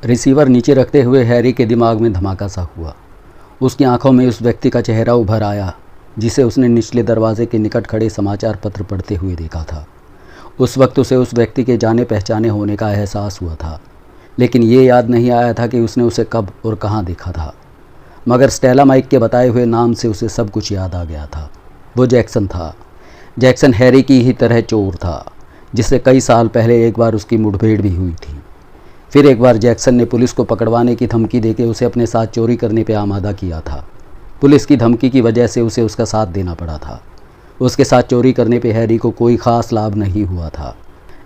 Receiver नीचे रखते हुए हैरी के दिमाग में धमाका सा हुआ। उसकी आंखों में उस व्यक्ति का चेहरा उभर आया जिसे उसने निचले दरवाजे के निकट खड़े समाचार पत्र पढ़ते हुए देखा था। उस वक्त उसे उस व्यक्ति के जाने पहचाने होने का एहसास हुआ था, लेकिन ये याद नहीं आया था कि उसने उसे कब और कहाँ देखा था। मगर स्टेला माइक के बताए हुए नाम से उसे सब कुछ याद आ गया था। वो जैक्सन था। जैक्सन हैरी की ही तरह चोर था, जिससे कई साल पहले एक बार उसकी मुठभेड़ भी हुई थी। फिर एक बार जैक्सन ने पुलिस को पकड़वाने की धमकी देके उसे अपने साथ चोरी करने पर आमादा किया था। पुलिस की धमकी की वजह से उसे उसका साथ देना पड़ा था। उसके साथ चोरी करने पे हैरी को कोई ख़ास लाभ नहीं हुआ था।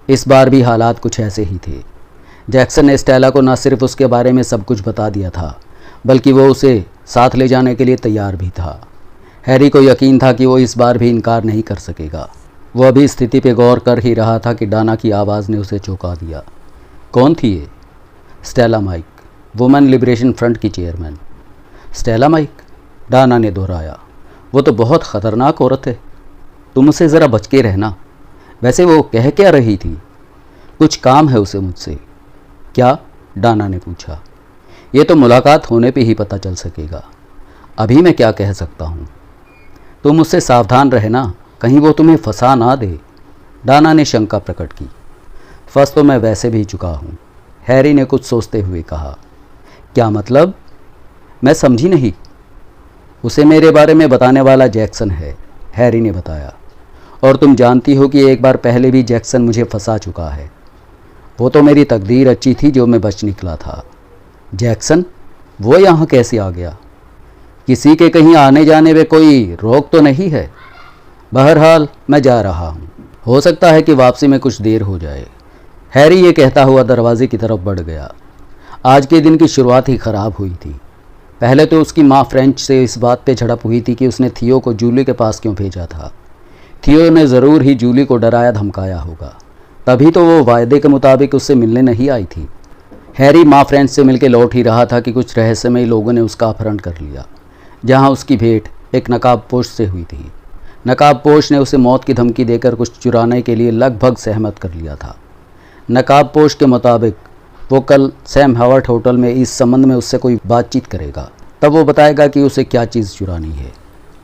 इस बार भी हालात कुछ ऐसे ही थे। जैक्सन ने स्टेला को न सिर्फ उसके बारे में सब कुछ बता दिया था, बल्कि वो उसे साथ ले जाने के लिए तैयार भी था। हैरी को यकीन था कि वो इस बार भी इनकार नहीं कर सकेगा। वो अभी स्थिति पे गौर कर ही रहा था कि डाना की आवाज़ ने उसे चौंका दिया। कौन थी ये? Stella Mike, women liberation front की चेयरमैन। Stella Mike? डाना ने दोहराया। वो तो बहुत ख़तरनाक औरत है, तुम उसे ज़रा बच के रहना। वैसे वो कह क्या रही थी? कुछ काम है उसे मुझसे। क्या? डाना ने पूछा। ये तो मुलाकात होने पे ही पता चल सकेगा। अभी मैं क्या कह सकता हूँ? तुम उससे सावधान रहना, कहीं वो तुम्हें फंसा ना दे। डाना ने शंका प्रकट की। फंस तो मैं वैसे भी चुका हूँ, हैरी ने कुछ सोचते हुए कहा। क्या मतलब? मैं समझी नहीं। उसे मेरे बारे में बताने वाला जैक्सन है, हैरी ने बताया। और तुम जानती हो कि एक बार पहले भी जैक्सन मुझे फंसा चुका है। वो तो मेरी तकदीर अच्छी थी जो मैं बच निकला था। जैक्सन? वो यहाँ कैसे आ गया? किसी के कहीं आने जाने में कोई रोक तो नहीं है? बहरहाल मैं जा रहा हूँ, हो सकता है कि वापसी में कुछ देर हो जाए। हैरी ये कहता हुआ दरवाजे की तरफ बढ़ गया। आज के दिन की शुरुआत ही ख़राब हुई थी। पहले तो उसकी माँ फ्रेंच से इस बात पे झड़प हुई थी कि उसने थियो को जूली के पास क्यों भेजा था। थियो ने ज़रूर ही जूली को डराया धमकाया होगा, तभी तो वो वायदे के मुताबिक उससे मिलने नहीं आई थी। हैरी माँ फ्रेंच से मिलकर लौट ही रहा था कि कुछ रहस्यमयी लोगों ने उसका अपहरण कर लिया, जहाँ उसकी भेंट एक नकाबपोश से हुई थी। नकाबपोश ने उसे मौत की धमकी देकर कुछ चुराने के लिए लगभग सहमत कर लिया था। नकाबपोश के मुताबिक वो कल सैम हावर्ट होटल में इस संबंध में उससे कोई बातचीत करेगा, तब वो बताएगा कि उसे क्या चीज़ चुरानी है।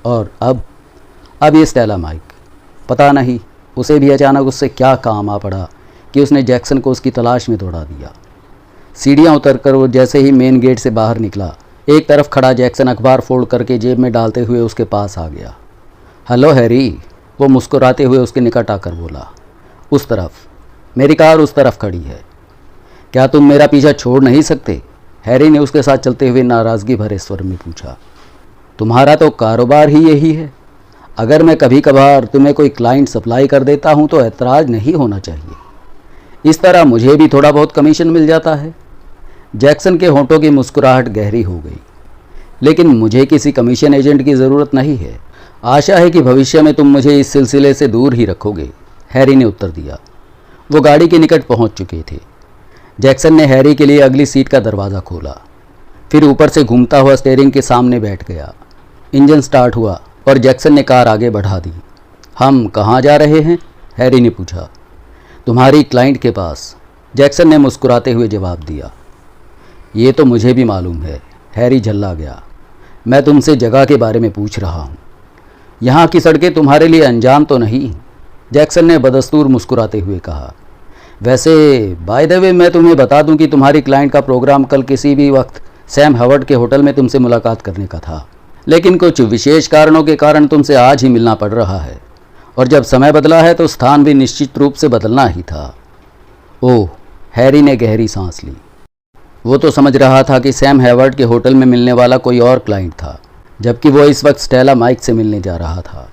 और अब ये स्टेला माइक, पता नहीं उसे भी अचानक उससे क्या काम आ पड़ा कि उसने जैक्सन को उसकी तलाश में दौड़ा दिया। सीढ़ियाँ उतरकर वो जैसे ही मेन गेट से बाहर निकला, एक तरफ खड़ा जैक्सन अखबार फोल्ड करके जेब में डालते हुए उसके पास आ गया। हेलो हैरी, वो मुस्कुराते हुए उसके निकट आकर बोला। उस तरफ, मेरी कार उस तरफ खड़ी है। क्या तुम मेरा पीछा छोड़ नहीं सकते? हैरी ने उसके साथ चलते हुए नाराज़गी भरे स्वर में पूछा। तुम्हारा तो कारोबार ही यही है। अगर मैं कभी कभार तुम्हें कोई क्लाइंट सप्लाई कर देता हूँ तो ऐतराज़ नहीं होना चाहिए। इस तरह मुझे भी थोड़ा बहुत कमीशन मिल जाता है। जैक्सन के होंठों की मुस्कुराहट गहरी हो गई। लेकिन मुझे किसी कमीशन एजेंट की ज़रूरत नहीं है। आशा है कि भविष्य में तुम मुझे इस सिलसिले से दूर ही रखोगे, हैरी ने उत्तर दिया। वो गाड़ी के निकट पहुंच चुके थे। जैक्सन ने हैरी के लिए अगली सीट का दरवाज़ा खोला, फिर ऊपर से घूमता हुआ स्टीयरिंग के सामने बैठ गया। इंजन स्टार्ट हुआ और जैक्सन ने कार आगे बढ़ा दी। हम कहाँ जा रहे हैं? हैरी ने पूछा। तुम्हारी क्लाइंट के पास, जैक्सन ने मुस्कुराते हुए जवाब दिया। ये तो मुझे भी मालूम है, हैरी झल्ला गया। मैं तुमसे जगह के बारे में पूछ रहा हूँ। यहाँ की सड़कें तुम्हारे लिए अनजान तो नहीं? जैक्सन ने बदस्तूर मुस्कुराते हुए कहा। वैसे बाय द वे मैं तुम्हें बता दूं कि तुम्हारी क्लाइंट का प्रोग्राम कल किसी भी वक्त सैम हावर्ट के होटल में तुमसे मुलाकात करने का था, लेकिन कुछ विशेष कारणों के कारण तुमसे आज ही मिलना पड़ रहा है। और जब समय बदला है तो स्थान भी निश्चित रूप से बदलना ही था। ओह, हैरी ने गहरी सांस ली। वो तो समझ रहा था कि सैम हावर्ट के होटल में मिलने वाला कोई और क्लाइंट था, जबकि वो इस वक्त स्टेला माइक से मिलने जा रहा था।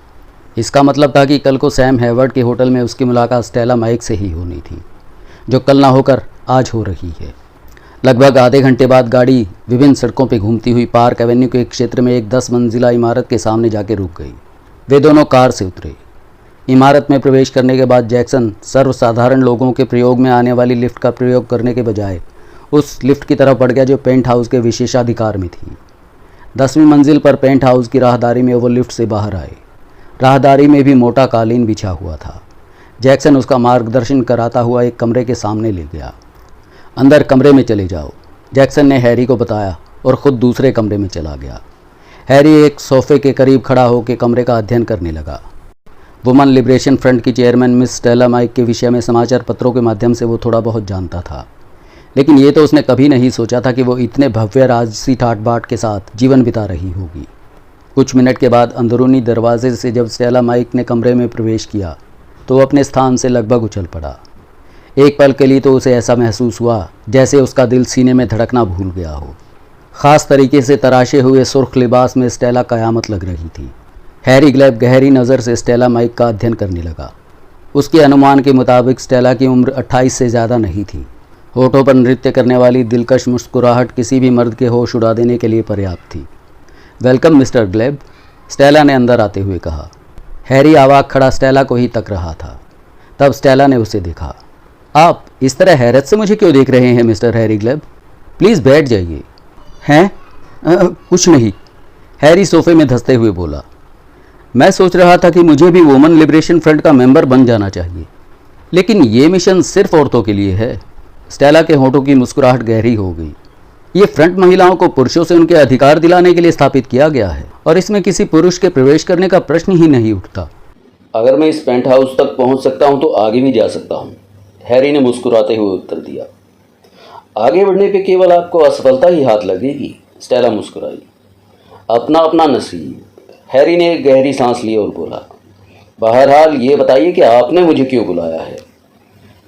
इसका मतलब था कि कल को सैम हावर्ट के होटल में उसकी मुलाकात स्टेला माइक से ही होनी थी, जो कल ना होकर आज हो रही है। लगभग आधे घंटे बाद गाड़ी विभिन्न सड़कों पर घूमती हुई पार्क एवेन्यू के एक क्षेत्र में एक 10 मंजिला इमारत के सामने जाके रुक गई। वे दोनों कार से उतरे। इमारत में प्रवेश करने के बाद जैक्सन सर्वसाधारण लोगों के प्रयोग में आने वाली लिफ्ट का प्रयोग करने के बजाय उस लिफ्ट की तरफ बढ़ गया जो पेंट हाउस के विशेषाधिकार में थी। 10वीं मंजिल पर पेंट हाउस की राहदारी में वो लिफ्ट से बाहर आए। राहदारी में भी मोटा कालीन बिछा हुआ था। जैक्सन उसका मार्गदर्शन कराता हुआ एक कमरे के सामने ले गया। अंदर कमरे में चले जाओ, जैक्सन ने हैरी को बताया और ख़ुद दूसरे कमरे में चला गया। हैरी एक सोफे के करीब खड़ा होकर कमरे का अध्ययन करने लगा। वुमेन लिबरेशन फ्रंट की चेयरमैन मिस स्टेला माइक के विषय में समाचार पत्रों के माध्यम से वो थोड़ा बहुत जानता था, लेकिन ये तो उसने कभी नहीं सोचा था कि वो इतने भव्य राजसी ठाट बाट के साथ जीवन बिता रही होगी। कुछ मिनट के बाद अंदरूनी दरवाजे से जब स्टेला माइक ने कमरे में प्रवेश किया तो वो अपने स्थान से लगभग उछल पड़ा। एक पल के लिए तो उसे ऐसा महसूस हुआ जैसे उसका दिल सीने में धड़कना भूल गया हो। ख़ास तरीके से तराशे हुए सुर्ख लिबास में स्टेला कयामत लग रही थी। हैरी ग्लेब गहरी नज़र से स्टेला माइक का अध्ययन करने लगा। उसके अनुमान के मुताबिक स्टेला की उम्र 28 से ज़्यादा नहीं थी। होठों पर नृत्य करने वाली दिलकश मुस्कुराहट किसी भी मर्द के होश उड़ा देने के लिए पर्याप्त थी। वेलकम मिस्टर ग्लेब, स्टेला ने अंदर आते हुए कहा। हैरी आवाक खड़ा स्टेला को ही तक रहा था। तब स्टेला ने उसे देखा। आप इस तरह हैरत से मुझे क्यों देख रहे हैं मिस्टर हैरी ग्लेब? प्लीज़ बैठ जाइए। हैं? कुछ नहीं, हैरी सोफे में धंसते हुए बोला। मैं सोच रहा था कि मुझे भी वुमेन लिबरेशन फ्रंट का मेंबर बन जाना चाहिए, लेकिन ये मिशन सिर्फ औरतों के लिए है। स्टेला के होठों की मुस्कुराहट गहरी हो गई। ये फ्रंट महिलाओं को पुरुषों से उनके अधिकार दिलाने के लिए स्थापित किया गया है और इसमें किसी पुरुष के प्रवेश करने का प्रश्न ही नहीं उठता। अगर मैं इस पेंट हाउस तक पहुंच सकता हूं तो आगे भी जा सकता हूं, हैरी ने मुस्कुराते हुए उत्तर दिया। आगे बढ़ने पे केवल आपको असफलता ही हाथ लगेगी, स्टेला मुस्कुराई। अपना अपना नसीब, हैरी ने एक गहरी सांस ली और बोला। बहरहाल ये बताइए कि आपने मुझे क्यों बुलाया है?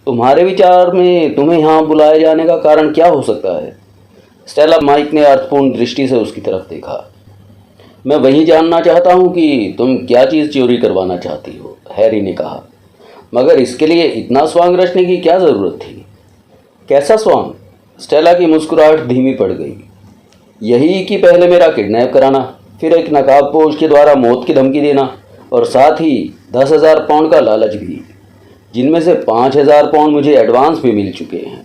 तुम्हारे विचार में तुम्हें यहाँ बुलाए जाने का कारण क्या हो सकता है? स्टेला माइक ने अर्थपूर्ण दृष्टि से उसकी तरफ देखा। मैं वही जानना चाहता हूँ कि तुम क्या चीज़ चोरी करवाना चाहती हो, हैरी ने कहा। मगर इसके लिए इतना स्वांग रचने की क्या ज़रूरत थी? कैसा स्वांग? स्टेला की मुस्कुराहट धीमी पड़ गई। यही कि पहले मेरा किडनैप कराना, फिर एक नकाबपोश के द्वारा मौत की धमकी देना और साथ ही 10,000 पाउंड का लालच भी, जिनमें से 5,000 पाउंड मुझे एडवांस भी मिल चुके हैं।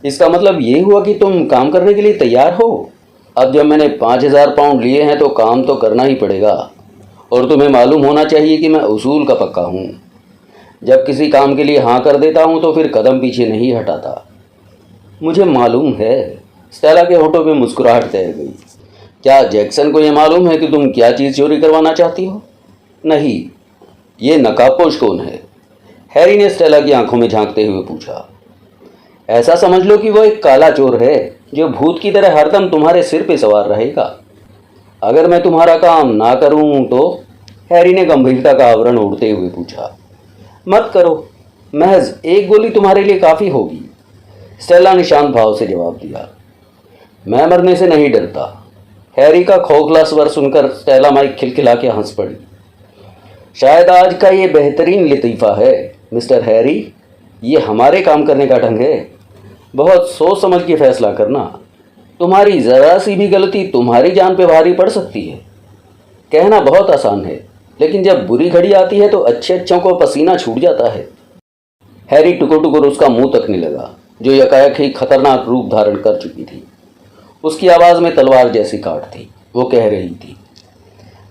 इसका मतलब ये हुआ कि तुम काम करने के लिए तैयार हो। अब जब मैंने 5,000 पाउंड लिए हैं तो काम तो करना ही पड़ेगा, और तुम्हें मालूम होना चाहिए कि मैं उसूल का पक्का हूँ। जब किसी काम के लिए हाँ कर देता हूँ तो फिर कदम पीछे नहीं हटाता। मुझे मालूम है, स्टेला के होठों पे मुस्कुराहट तैर गई। क्या जैक्सन को यह मालूम है कि तुम क्या चीज़ चोरी करवाना चाहती हो? नहीं। ये नकाबपोश कौन है? हैरी ने स्टेला की आंखों में झांकते हुए पूछा। ऐसा समझ लो कि वो एक काला चोर है जो भूत की तरह हरदम तुम्हारे सिर पे सवार रहेगा। अगर मैं तुम्हारा काम ना करूं तो? हैरी ने गंभीरता का आवरण ओढ़ते हुए पूछा। मत करो, महज एक गोली तुम्हारे लिए काफ़ी होगी, स्टेला ने शांत भाव से जवाब दिया। मैं मरने से नहीं डरता। हैरी का खोखला स्वर सुनकर स्टेला माइक खिलखिला के हंस पड़ी। शायद आज का ये बेहतरीन लतीफ़ा है मिस्टर हैरी। ये हमारे काम करने का ढंग है। बहुत सोच समझ के फैसला करना। तुम्हारी ज़रा सी भी गलती तुम्हारी जान पे भारी पड़ सकती है। कहना बहुत आसान है, लेकिन जब बुरी घड़ी आती है तो अच्छे अच्छों को पसीना छूट जाता है। हैरी टुकुर टुकुर उसका मुंह तकने लगा, जो यकायक ही खतरनाक रूप धारण कर चुकी थी। उसकी आवाज़ में तलवार जैसी काट थी। वो कह रही थी,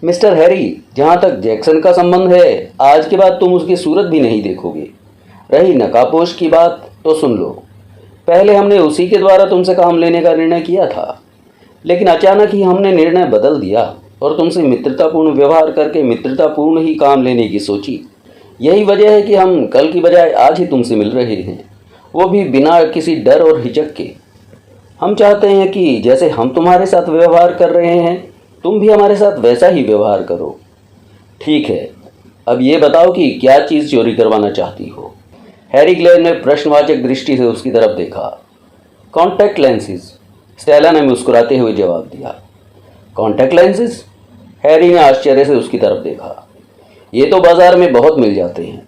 मिस्टर हैरी, जहाँ तक जैक्सन का संबंध है, आज के बाद तुम उसकी सूरत भी नहीं देखोगे। रही नकाबपोश की बात तो सुन लो। पहले हमने उसी के द्वारा तुमसे काम लेने का निर्णय किया था, लेकिन अचानक ही हमने निर्णय बदल दिया और तुमसे मित्रतापूर्ण व्यवहार करके मित्रतापूर्ण ही काम लेने की सोची। यही वजह है कि हम कल की बजाय आज ही तुमसे मिल रहे हैं, वो भी बिना किसी डर और हिचक के। हम चाहते हैं कि जैसे हम तुम्हारे साथ व्यवहार कर रहे हैं, तुम भी हमारे साथ वैसा ही व्यवहार करो। ठीक है, अब ये बताओ कि क्या चीज़ चोरी करवाना चाहती हो? हैरी ग्लेब ने प्रश्नवाचक दृष्टि से उसकी तरफ देखा। कॉन्टैक्ट लेंसेज, स्टेला ने मुस्कुराते हुए जवाब दिया। Contact lenses? हैरी ने आश्चर्य से उसकी तरफ देखा। ये तो बाज़ार में बहुत मिल जाते हैं।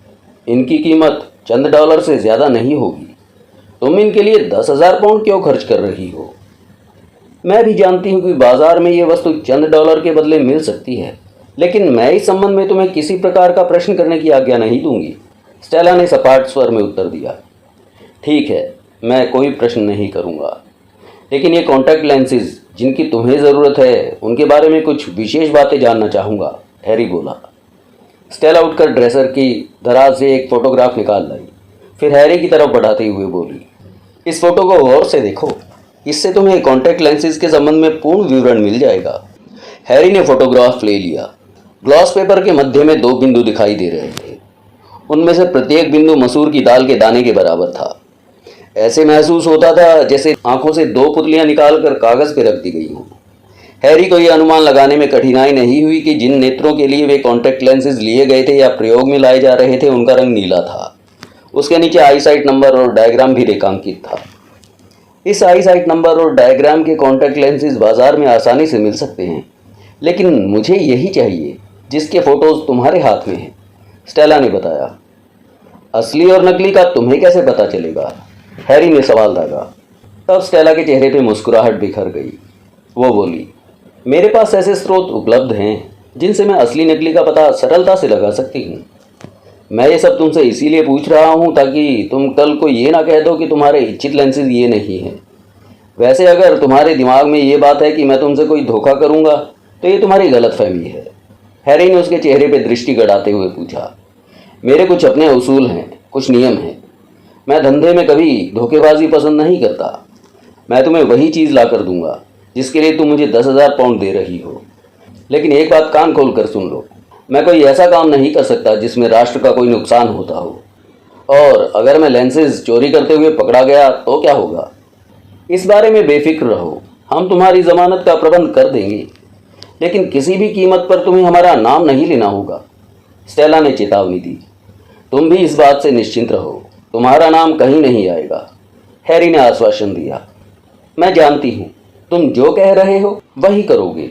इनकी कीमत चंद डॉलर से ज़्यादा नहीं होगी। तुम इनके लिए 10,000 पाउंड क्यों खर्च कर रही हो? मैं भी जानती हूँ कि बाज़ार में ये वस्तु चंद डॉलर के बदले मिल सकती है, लेकिन मैं इस संबंध में तुम्हें किसी प्रकार का प्रश्न करने की आज्ञा नहीं दूंगी, स्टेला ने सपाट स्वर में उत्तर दिया। ठीक है, मैं कोई प्रश्न नहीं करूँगा, लेकिन ये कॉन्टैक्ट लेंसेज जिनकी तुम्हें ज़रूरत है, उनके बारे में कुछ विशेष बातें जानना चाहूँगा, हैरी बोला। स्टेला उठकर ड्रेसर की दराज से एक फ़ोटोग्राफ निकाल लाई, फिर हैरी की तरफ बढ़ाते हुए बोली, इस फोटो को गौर से देखो। इससे तुम्हें कॉन्टैक्ट लेंसेज के संबंध में पूर्ण विवरण मिल जाएगा। हैरी ने फोटोग्राफ ले लिया। ग्लॉस पेपर के मध्य में 2 बिंदु दिखाई दे रहे थे। उनमें से प्रत्येक बिंदु मसूर की दाल के दाने के बराबर था। ऐसे महसूस होता था जैसे आंखों से 2 पुतलियां निकालकर कागज पर रख दी गई हों। हैरी को यह अनुमान लगाने में कठिनाई नहीं हुई कि जिन नेत्रों के लिए वे कॉन्टैक्ट लेंसेज लिए गए थे या प्रयोग में लाए जा रहे थे उनका रंग नीला था। उसके नीचे आईसाइट नंबर और डायग्राम भी रेखांकित था। इस आईसाइट नंबर और डायग्राम के कॉन्टैक्ट लेंसेज बाजार में आसानी से मिल सकते हैं, लेकिन मुझे यही चाहिए जिसके फोटोज तुम्हारे हाथ में हैं, स्टेला ने बताया। असली और नकली का तुम्हें कैसे पता चलेगा? हैरी ने सवाल दागा। तब स्टेला के चेहरे पे मुस्कुराहट बिखर गई। वो बोली, मेरे पास ऐसे स्रोत उपलब्ध हैं जिनसे मैं असली नकली का पता सरलता से लगा सकती हूँ। मैं ये सब तुमसे इसीलिए पूछ रहा हूँ ताकि तुम कल को ये ना कह दो कि तुम्हारे इच्छित लेंसेज ये नहीं हैं। वैसे अगर तुम्हारे दिमाग में ये बात है कि मैं तुमसे कोई धोखा करूँगा तो ये तुम्हारी गलतफहमी है। हैरी ने उसके चेहरे पर दृष्टि गड़ाते हुए पूछा। मेरे कुछ अपने उसूल हैं, कुछ नियम हैं। मैं धंधे में कभी धोखेबाजी पसंद नहीं करता। मैं तुम्हें वही चीज़ ला कर दूंगा जिसके लिए तुम मुझे 10,000 पाउंड दे रही हो। लेकिन एक बात कान खोल कर सुन लो, मैं कोई ऐसा काम नहीं कर सकता जिसमें राष्ट्र का कोई नुकसान होता हो। और अगर मैं लेंसेज चोरी करते हुए पकड़ा गया तो क्या होगा? इस बारे में बेफिक्र रहो, हम तुम्हारी ज़मानत का प्रबंध कर देंगे, लेकिन किसी भी कीमत पर तुम्हें हमारा नाम नहीं लेना होगा, स्टेला ने चेतावनी दी। तुम भी इस बात से निश्चिंत रहो, तुम्हारा नाम कहीं नहीं आएगा, हैरी ने आश्वासन दिया। मैं जानती हूँ तुम जो कह रहे हो वही करोगे,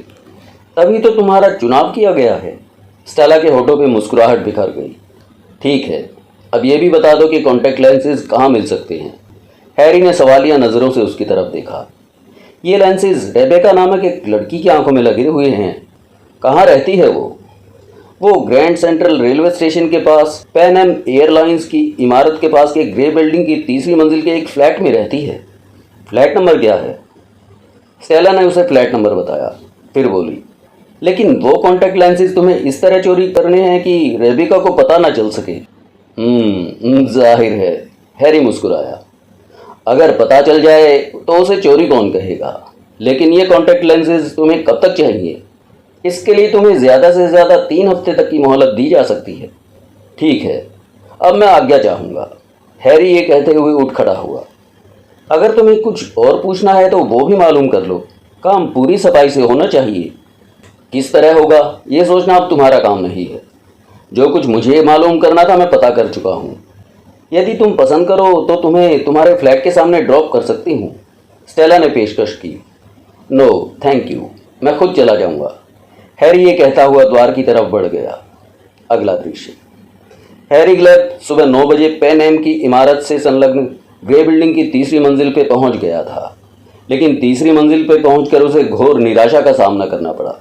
तभी तो तुम्हारा चुनाव किया गया है। स्टेला के होठों पे मुस्कुराहट बिखर गई। ठीक है, अब ये भी बता दो कि कॉन्टैक्ट लेंसेज कहाँ मिल सकते हैं? हैरी ने सवालिया नज़रों से उसकी तरफ देखा। ये लेंसेज रेबेका नामक एक लड़की की आंखों में लगे हुए हैं। कहाँ रहती है वो ग्रैंड सेंट्रल रेलवे स्टेशन के पास पैन एम एयरलाइंस की इमारत के पास के ग्रे बिल्डिंग की 3री मंजिल के एक फ्लैट में रहती है। फ्लैट नंबर क्या है? स्टेला ने उसे फ्लैट नंबर बताया। फिर बोली, लेकिन वो कॉन्टैक्ट लेंसेज तुम्हें इस तरह चोरी करने हैं कि रेबेका को पता ना चल सके। जाहिर है, हैरी मुस्कुराया। अगर पता चल जाए तो उसे चोरी कौन कहेगा। लेकिन ये कॉन्टैक्ट लेंसेज तुम्हें कब तक चाहिए? इसके लिए तुम्हें ज़्यादा से ज़्यादा 3 हफ्ते तक की मोहलत दी जा सकती है। ठीक है, अब मैं आज्ञा चाहूँगा, हैरी ये कहते हुए उठ खड़ा हुआ। अगर तुम्हें कुछ और पूछना है तो वो भी मालूम कर लो। काम पूरी सफाई से होना चाहिए। किस तरह होगा ये सोचना अब तुम्हारा काम नहीं है। जो कुछ मुझे मालूम करना था मैं पता कर चुका हूँ। यदि तुम पसंद करो तो तुम्हें तुम्हारे फ्लैट के सामने ड्रॉप कर सकती हूँ, स्टेला ने पेशकश की। नो थैंक यू, मैं खुद चला जाऊँगा, हैरी ये कहता हुआ द्वार की तरफ बढ़ गया। अगला दृश्य। हैरी ग्लेब सुबह 9 बजे पैन एम की इमारत से संलग्न ग्रे बिल्डिंग की 3री मंजिल पर पहुंच गया था, लेकिन 3री मंजिल पर पहुंचकर उसे घोर निराशा का सामना करना पड़ा।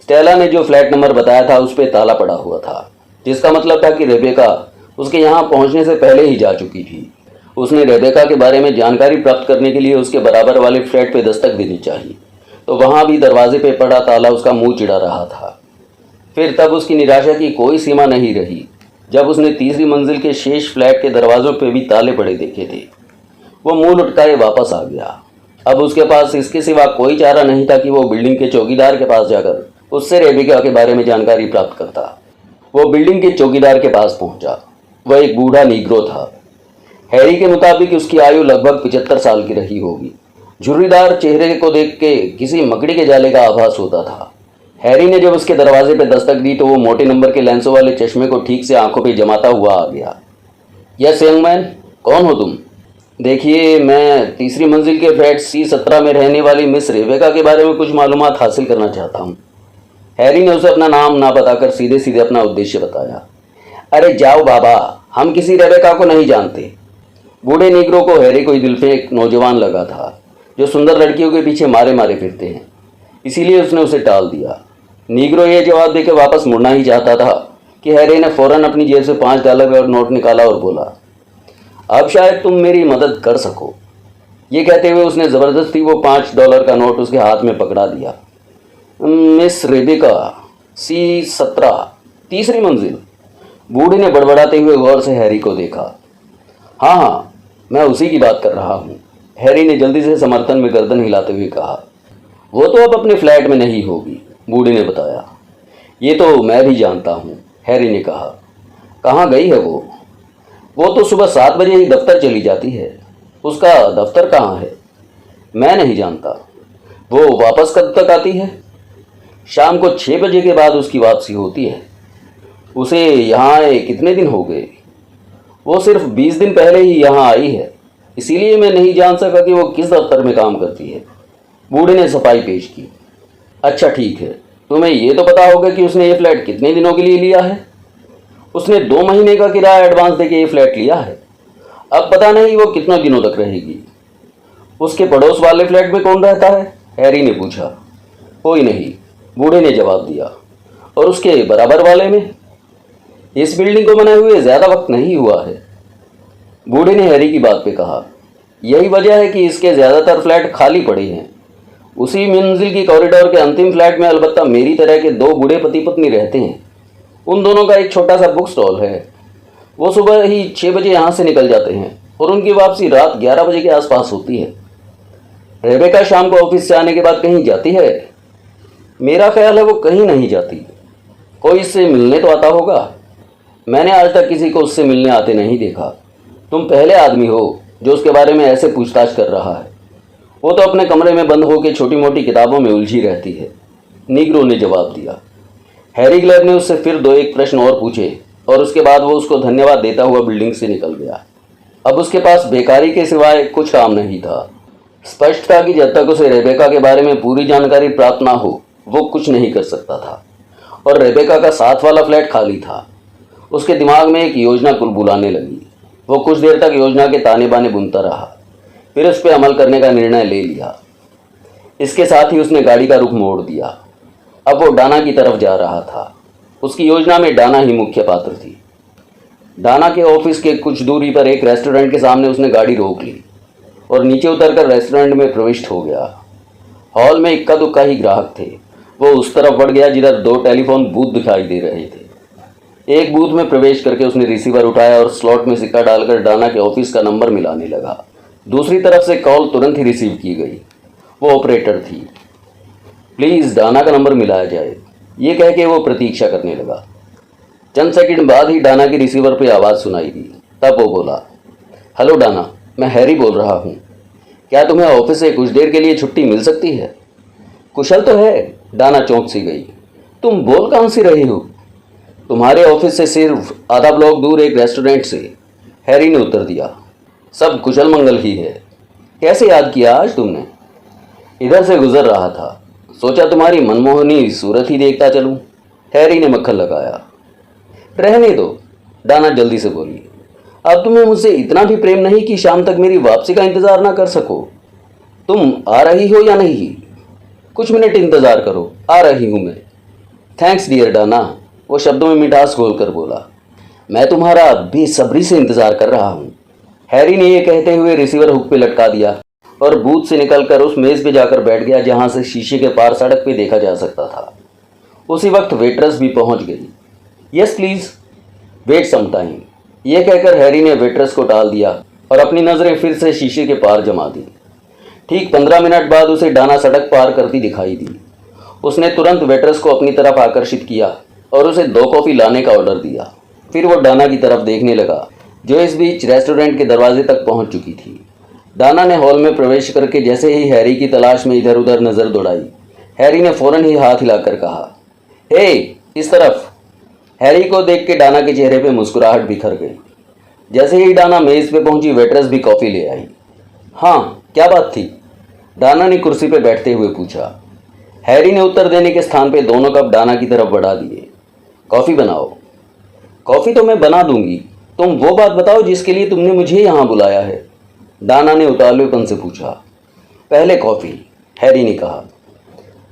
स्टेला ने जो फ्लैट नंबर बताया था उस पर ताला पड़ा हुआ था, जिसका मतलब था कि रेबेका उसके यहाँ पहुँचने से पहले ही जा चुकी थी। उसने रेबेका के बारे में जानकारी प्राप्त करने के लिए उसके बराबर वाले फ्लैट पर दस्तक देनी चाहिए, तो वहाँ भी दरवाजे पे पड़ा ताला उसका मुंह चिढ़ा रहा था। फिर तब उसकी निराशा की कोई सीमा नहीं रही जब उसने 3री मंजिल के शेष फ्लैट के दरवाज़ों पे भी ताले पड़े देखे थे। वो मुंह लुटकाए वापस आ गया। अब उसके पास इसके सिवा कोई चारा नहीं था कि वो बिल्डिंग के चौकीदार के पास जाकर उससे रेबेका के बारे में जानकारी प्राप्त करता। वो बिल्डिंग के चौकीदार के पास पहुंचा। वह एक बूढ़ा नीग्रो था। हैरी के मुताबिक उसकी आयु लगभग 75 साल की रही होगी। झुर्रीदार चेहरे को देख के किसी मकड़ी के जाले का आभास होता था। हैरी ने जब उसके दरवाजे पर दस्तक दी तो वो मोटे नंबर के लेंसों वाले चश्मे को ठीक से आंखों पे जमाता हुआ आ गया। यस यंग मैन, कौन हो तुम? देखिए, मैं 3री मंजिल के फ्लैट C17 में रहने वाली मिस रेबेका के बारे में कुछ मालूमात हासिल करना चाहता हूँ। हैरी ने उसे अपना नाम ना बताकर सीधे सीधे अपना उद्देश्य बताया। अरे जाओ बाबा, हम किसी रेबेका को नहीं जानते। बूढ़े नीग्रो को हैरी कोई दिल पे एक नौजवान लगा था जो सुंदर लड़कियों के पीछे मारे मारे फिरते हैं, इसीलिए उसने उसे टाल दिया। नीग्रो ये जवाब देकर वापस मुड़ना ही चाहता था कि हैरी ने फौरन अपनी जेब से $5 का नोट निकाला और बोला, अब शायद तुम मेरी मदद कर सको। ये कहते हुए उसने ज़बरदस्ती वो $5 का नोट उसके हाथ में पकड़ा दिया। मिस रेबेका, C17, 3री मंजिल। बूढ़े ने बड़बड़ाते हुए गौर से हैरी को देखा। हाँ, मैं उसी की बात कर रहा हूँ। हैरी ने जल्दी से समर्थन में गर्दन हिलाते हुए कहा। वो तो अब अपने फ्लैट में नहीं होगी, बूढ़े ने बताया। ये तो मैं भी जानता हूँ, हैरी ने कहा। कहाँ गई है वो? वो तो सुबह 7 बजे ही दफ्तर चली जाती है। उसका दफ्तर कहाँ है? मैं नहीं जानता। वो वापस कब तक आती है? शाम को 6 बजे के बाद उसकी वापसी होती है। उसे यहाँ आए कितने दिन हो गए? वो सिर्फ 20 दिन पहले ही यहाँ आई है, इसीलिए मैं नहीं जान सका कि वो किस दफ्तर में काम करती है। बूढ़े ने सफाई पेश की। अच्छा ठीक है, तुम्हें ये तो पता होगा कि उसने ये फ्लैट कितने दिनों के लिए लिया है? उसने 2 महीने का किराया एडवांस देके ये फ्लैट लिया है। अब पता नहीं वो कितने दिनों तक रहेगी। उसके पड़ोस वाले फ्लैट में कौन रहता है? हैरी ने पूछा। कोई नहीं, बूढ़े ने जवाब दिया। और उसके बराबर वाले में? इस बिल्डिंग को बने हुए ज़्यादा वक्त नहीं हुआ है, बूढ़े ने हैरी की बात पे कहा। यही वजह है कि इसके ज़्यादातर फ्लैट खाली पड़े हैं। उसी मंजिल की कॉरिडोर के अंतिम फ्लैट में अलबत्ता मेरी तरह के 2 बूढ़े पति पत्नी रहते हैं। उन दोनों का एक छोटा सा बुक स्टॉल है। वो सुबह ही 6 बजे यहाँ से निकल जाते हैं और उनकी वापसी रात 11 बजे के आसपास होती है। रेबेका शाम को ऑफिस से आने के बाद कहीं जाती है? मेरा ख्याल है वो कहीं नहीं जाती। कोई इससे मिलने तो आता होगा। मैंने आज तक किसी को उससे मिलने आते नहीं देखा। तुम पहले आदमी हो जो उसके बारे में ऐसे पूछताछ कर रहा है। वो तो अपने कमरे में बंद होकर छोटी मोटी किताबों में उलझी रहती है, नीग्रो ने जवाब दिया। हैरी ग्लेब ने उससे फिर 2-1 प्रश्न और पूछे और उसके बाद वो उसको धन्यवाद देता हुआ बिल्डिंग से निकल गया। अब उसके पास बेकारी के सिवाय कुछ काम नहीं था। स्पष्ट था कि जब तक उसे रेबेका के बारे में पूरी जानकारी प्राप्त ना हो वो कुछ नहीं कर सकता था। और रेबेका का साथ वाला फ्लैट खाली था। उसके दिमाग में एक योजना कुलबुलाने लगी। वो कुछ देर तक योजना के ताने बाने बुनता रहा, फिर उस पर अमल करने का निर्णय ले लिया। इसके साथ ही उसने गाड़ी का रुख मोड़ दिया। अब वो डाना की तरफ जा रहा था। उसकी योजना में डाना ही मुख्य पात्र थी। डाना के ऑफिस के कुछ दूरी पर एक रेस्टोरेंट के सामने उसने गाड़ी रोक ली और नीचे उतरकर रेस्टोरेंट में प्रविष्ट हो गया। हॉल में इक्का दुक्का ही ग्राहक थे। वो उस तरफ बढ़ गया जिधर 2 टेलीफोन बूथ दिखाई दे रहे थे। एक बूथ में प्रवेश करके उसने रिसीवर उठाया और स्लॉट में सिक्का डालकर डाना के ऑफिस का नंबर मिलाने लगा। दूसरी तरफ से कॉल तुरंत ही रिसीव की गई। वो ऑपरेटर थी। प्लीज़ डाना का नंबर मिलाया जाए, ये कह के वो प्रतीक्षा करने लगा। चंद सेकंड बाद ही डाना की रिसीवर पे आवाज़ सुनाई दी। तब वो बोला, हेलो डाना, मैं हैरी बोल रहा हूँ। क्या तुम्हें ऑफिस से कुछ देर के लिए छुट्टी मिल सकती है? कुशल तो है, डाना चौंक सी गई। तुम बोल कहाँ से रहे हो? तुम्हारे ऑफिस से सिर्फ आधा ब्लॉक दूर एक रेस्टोरेंट से, हैरी ने उत्तर दिया। सब कुशल मंगल ही है। कैसे याद किया आज तुमने? इधर से गुजर रहा था, सोचा तुम्हारी मनमोहनी सूरत ही देखता चलूं। हैरी ने मक्खन लगाया। रहने दो, डाना जल्दी से बोली। अब तुम्हें मुझसे इतना भी प्रेम नहीं कि शाम तक मेरी वापसी का इंतजार ना कर सको। तुम आ रही हो या नहीं? कुछ मिनट इंतजार करो, आ रही हूं मैं। थैंक्स डियर डाना, वो शब्दों में मिठास घोलकर बोला। मैं तुम्हारा बेसब्री से इंतजार कर रहा हूँ। हैरी ने यह कहते हुए रिसीवर हुक पे लटका दिया और बूथ से निकलकर उस मेज पे जाकर बैठ गया जहां से शीशे के पार सड़क पे देखा जा सकता था। उसी वक्त वेट्रेस भी पहुंच गई। Yes please, wait some time, यह कहकर हैरी ने वेट्रेस को टाल दिया और अपनी नज़रें फिर से शीशे के पार जमा दी। ठीक 15 मिनट बाद उसे डाना सड़क पार करती दिखाई दी। उसने तुरंत वेट्रेस को अपनी तरफ आकर्षित किया और उसे 2 कॉफ़ी लाने का ऑर्डर दिया। फिर वो डाना की तरफ देखने लगा जो इस बीच रेस्टोरेंट के दरवाजे तक पहुंच चुकी थी। डाना ने हॉल में प्रवेश करके जैसे ही हैरी की तलाश में इधर उधर नज़र दौड़ाई, हैरी ने फौरन ही हाथ हिलाकर कहा, हे इस तरफ। हैरी को देख के डाना के चेहरे पे मुस्कुराहट बिखर गई। जैसे ही डाना मेज़ पे पहुंची वेट्रेस भी कॉफ़ी ले आई। हाँ, क्या बात थी? डाना ने कुर्सी पे बैठते हुए पूछा। हैरी ने उत्तर देने के स्थान पे 2 कप डाना की तरफ बढ़ा दिए। कॉफ़ी बनाओ। कॉफ़ी तो मैं बना दूंगी, तुम वो बात बताओ जिसके लिए तुमने मुझे यहाँ बुलाया है, डाना ने उतावलेपन से पूछा। पहले कॉफ़ी, हैरी ने कहा।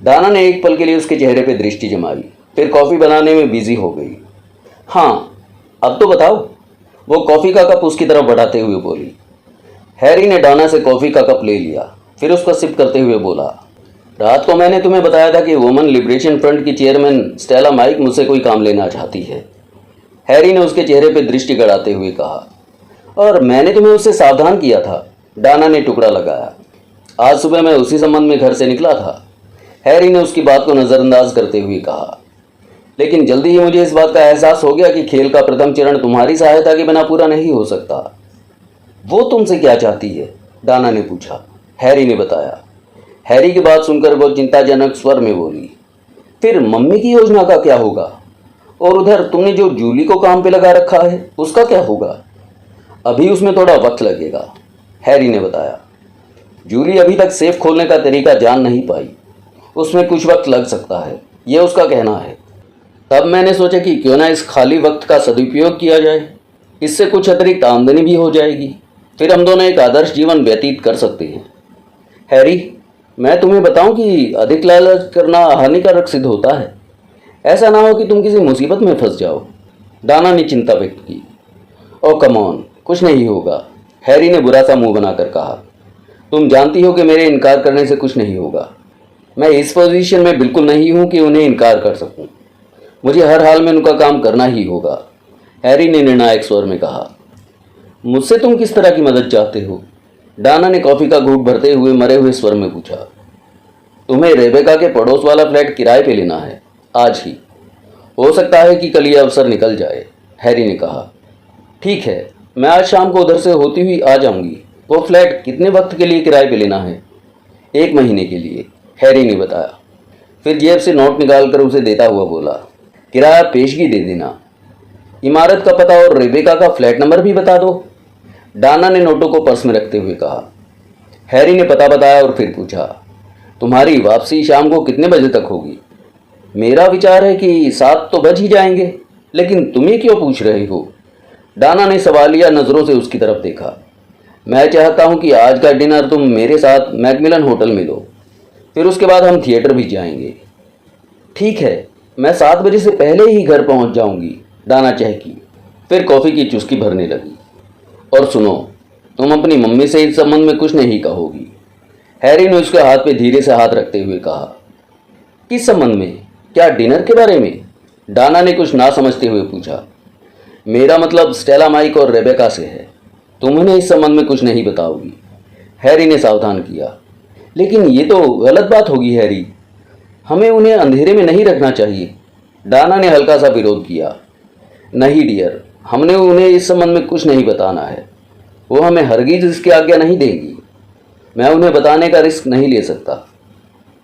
डाना ने एक पल के लिए उसके चेहरे पे दृष्टि जमाई, फिर कॉफ़ी बनाने में बिजी हो गई। हाँ, अब तो बताओ, वो कॉफ़ी का कप उसकी तरफ बढ़ाते हुए बोली। हैरी ने डाना से कॉफ़ी का कप ले लिया, फिर उसका सिप करते हुए बोला, रात को मैंने तुम्हें बताया था कि वुमेन लिबरेशन फ्रंट की चेयरमैन स्टेला माइक मुझसे कोई काम लेना चाहती है। हैरी ने उसके चेहरे पर दृष्टि गड़ाते हुए कहा। और मैंने तुम्हें उससे सावधान किया था, डाना ने टुकड़ा लगाया। आज सुबह मैं उसी संबंध में घर से निकला था। हैरी ने उसकी बात को नज़रअंदाज करते हुए कहा। लेकिन जल्दी ही मुझे इस बात का एहसास हो गया कि खेल का प्रथम चरण तुम्हारी सहायता के बिना पूरा नहीं हो सकता। वो तुमसे क्या चाहती है? डाना ने पूछा। हैरी ने बताया। हैरी की बात सुनकर वो चिंताजनक स्वर में बोली, फिर मम्मी की योजना का क्या होगा? और उधर तुमने जो जूली को काम पे लगा रखा है उसका क्या होगा? अभी उसमें थोड़ा वक्त लगेगा, हैरी ने बताया। जूली अभी तक सेफ खोलने का तरीका जान नहीं पाई। उसमें कुछ वक्त लग सकता है, यह उसका कहना है। तब मैंने सोचा कि क्यों ना इस खाली वक्त का सदुपयोग किया जाए। इससे कुछ अतिरिक्त आमदनी भी हो जाएगी। फिर हम दोनों एक आदर्श जीवन व्यतीत कर सकते हैं। हैरी, मैं तुम्हें बताऊं कि अधिक लालच करना हानिकारक सिद्ध होता है। ऐसा ना हो कि तुम किसी मुसीबत में फंस जाओ। डाना ने चिंता व्यक्त की। ओ कम ऑन, कुछ नहीं होगा, हैरी ने बुरा सा मुंह बनाकर कहा। तुम जानती हो कि मेरे इनकार करने से कुछ नहीं होगा। मैं इस पोजीशन में बिल्कुल नहीं हूं कि उन्हें इनकार कर सकूं। मुझे हर हाल में उनका काम करना ही होगा, हैरी ने निर्णायक स्वर में कहा। मुझसे तुम किस तरह की मदद चाहते हो? डाना ने कॉफी का घूंट भरते हुए मरे हुए स्वर में पूछा। तुम्हें रेबेका के पड़ोस वाला फ्लैट किराए पे लेना है, आज ही। हो सकता है कि कल यह अवसर निकल जाए, हैरी ने कहा। ठीक है, मैं आज शाम को उधर से होती हुई आ जाऊंगी। वो फ्लैट कितने वक्त के लिए किराए पे लेना है? 1 महीने के लिए, हैरी ने बताया। फिर जेब से नोट निकालकर उसे देता हुआ बोला, किराया पेशगी दे देना। इमारत का पता और रेबेका का फ्लैट नंबर भी बता दो, डाना ने नोटों को पर्स में रखते हुए कहा। हैरी ने पता बताया और फिर पूछा, तुम्हारी वापसी शाम को कितने बजे तक होगी? मेरा विचार है कि 7 तो बज ही जाएंगे, लेकिन तुम्हें क्यों पूछ रहे हो? डाना ने सवालिया नज़रों से उसकी तरफ देखा। मैं चाहता हूं कि आज का डिनर तुम मेरे साथ मैकमिलन होटल में लो, फिर उसके बाद हम थिएटर भी जाएंगे। ठीक है, मैं 7 बजे से पहले ही घर पहुंच जाऊंगी, डाना चहकी। फिर कॉफ़ी की चुस्की भरने लगी। और सुनो, तुम अपनी मम्मी से इस संबंध में कुछ नहीं कहोगी, हैरी ने उसके हाथ पे धीरे से हाथ रखते हुए कहा। किस संबंध में? क्या डिनर के बारे में? डाना ने कुछ ना समझते हुए पूछा। मेरा मतलब स्टेला माइक और रेबेका से है। तुम उन्हें इस संबंध में कुछ नहीं बताओगी, हैरी ने सावधान किया। लेकिन ये तो गलत बात होगी हैरी, हमें उन्हें अंधेरे में नहीं रखना चाहिए, डाना ने हल्का सा विरोध किया। नहीं डियर, हमने उन्हें इस संबंध में कुछ नहीं बताना है। वो हमें हरगिज इसकी आज्ञा नहीं देंगी। मैं उन्हें बताने का रिस्क नहीं ले सकता।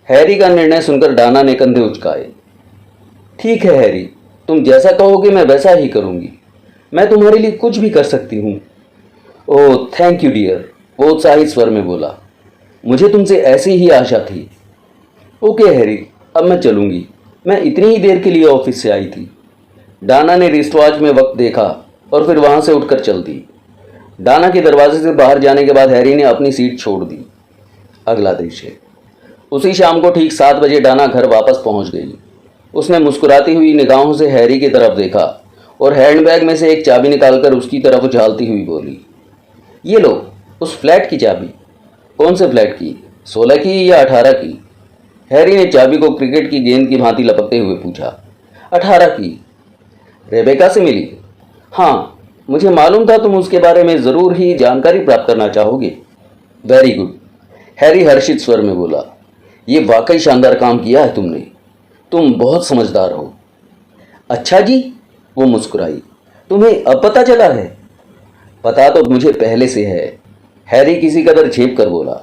हैरी का निर्णय सुनकर डाना ने कंधे उचकाए। ठीक है हैरी, तुम जैसा कहोगे मैं वैसा ही करूंगी। मैं तुम्हारे लिए कुछ भी कर सकती हूँ। ओह थैंक यू डियर, वो उत्साहित स्वर में बोला। मुझे तुमसे ऐसी ही आशा थी। ओके हैरी, अब मैं चलूंगी। मैं इतनी ही देर के लिए ऑफिस से आई थी। डाना ने रिस्टवॉच में वक्त देखा और फिर वहां से उठकर चल दी। डाना के दरवाजे से बाहर जाने के बाद हैरी ने अपनी सीट छोड़ दी। अगला दृश्य। उसी शाम को ठीक 7 बजे डाना घर वापस पहुंच गई। उसने मुस्कुराती हुई निगाहों से हैरी की तरफ देखा और हैंडबैग में से एक चाबी निकालकर उसकी तरफ उछालती हुई बोली, ये लो, उस फ्लैट की चाबी। कौन से फ्लैट की? 16 की या 18 की? हैरी ने चाबी को क्रिकेट की गेंद की भांति लपकते हुए पूछा। 18 की। रेबेका से मिली? हाँ, मुझे मालूम था तुम उसके बारे में ज़रूर ही जानकारी प्राप्त करना चाहोगे। वेरी गुड, हैरी हर्षित स्वर में बोला। ये वाकई शानदार काम किया है तुमने। तुम बहुत समझदार हो। अच्छा जी, वो मुस्कुराई। तुम्हें अब पता चला है? पता तो मुझे पहले से है, हैरी किसी कदर झेप कर बोला।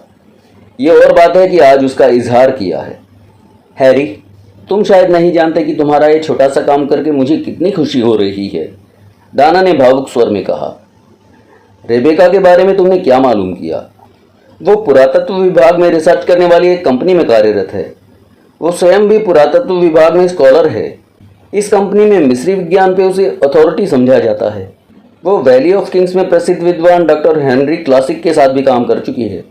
ये और बात है कि आज उसका इजहार किया है। हैरी, तुम शायद नहीं जानते कि तुम्हारा ये छोटा सा काम करके मुझे कितनी खुशी हो रही है, डाना ने भावुक स्वर में कहा। रेबेका के बारे में तुमने क्या मालूम किया? वो पुरातत्व विभाग में रिसर्च करने वाली एक कंपनी में कार्यरत है। वो स्वयं भी पुरातत्व विभाग में स्कॉलर है। इस कंपनी में मिस्री विज्ञान पे उसे अथॉरिटी समझा जाता है। वो वैली ऑफ किंग्स में प्रसिद्ध विद्वान डॉक्टर हेनरी क्लासिक के साथ भी काम कर चुकी है।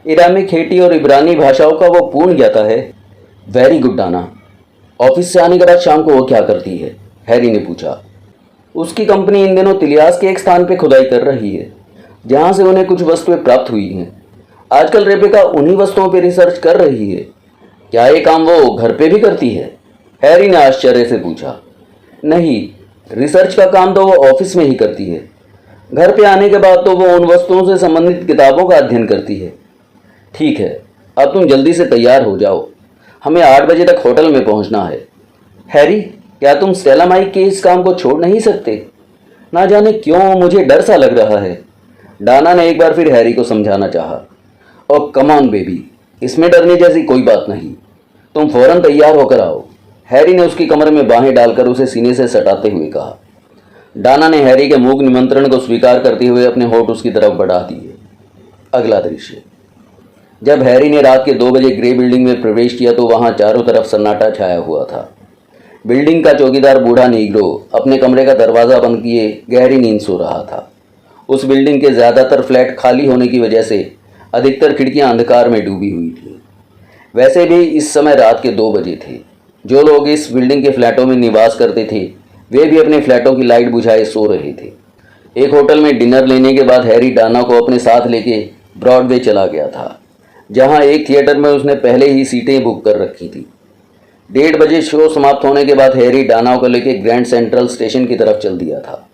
इरामिक, हेटी और इब्रानी भाषाओं का वो पूर्ण ज्ञाता है। Very good Dana. ऑफिस से आने के बाद शाम को वो क्या करती है? हैरी ने पूछा। उसकी कंपनी इन दिनों तिलियास के एक स्थान पर खुदाई कर रही है, जहाँ से उन्हें कुछ वस्तुएं प्राप्त हुई हैं। आजकल रेबेका उन्हीं वस्तुओं पर रिसर्च कर रही है। क्या ये काम वो घर पे भी करती है? हैरी ने आश्चर्य से पूछा। नहीं, रिसर्च का काम तो वो ऑफिस में ही करती है। घर पे आने के बाद तो वो उन वस्तुओं से संबंधित किताबों का अध्ययन करती है। ठीक है, अब तुम जल्दी से तैयार हो जाओ, हमें 8 बजे तक होटल में पहुंचना है। हैरी, क्या तुम स्टेला माइक के इस काम को छोड़ नहीं सकते? ना जाने क्यों मुझे डर सा लग रहा है। डाना ने एक बार फिर हैरी को समझाना चाहा। ओह कम ऑन बेबी, इसमें डरने जैसी कोई बात नहीं, तुम फौरन तैयार होकर आओ। हैरी ने उसकी कमर में बाहें डालकर उसे सीने से सटाते हुए कहा। डाना ने हैरी के मूक निमंत्रण को स्वीकार करते हुए अपने होठ उसकी तरफ बढ़ा दिए। अगला दृश्य। जब हैरी ने रात के 2 बजे ग्रे बिल्डिंग में प्रवेश किया तो वहां चारों तरफ सन्नाटा छाया हुआ था। बिल्डिंग का चौकीदार बूढ़ा नीग्रो अपने कमरे का दरवाज़ा बंद किए गहरी नींद सो रहा था। उस बिल्डिंग के ज़्यादातर फ्लैट खाली होने की वजह से अधिकतर खिड़कियां अंधकार में डूबी हुई थी। वैसे भी इस समय रात के 2 बजे थे। जो लोग इस बिल्डिंग के फ्लैटों में निवास करते थे वे भी अपने फ्लैटों की लाइट बुझाए सो रहे थे। एक होटल में डिनर लेने के बाद हैरी डाना को अपने साथ लेके ब्रॉडवे चला गया था, जहां एक थिएटर में उसने पहले ही सीटें बुक कर रखी थी। 1:30 बजे शो समाप्त होने के बाद हैरी डाना को लेकर ग्रैंड सेंट्रल स्टेशन की तरफ चल दिया था।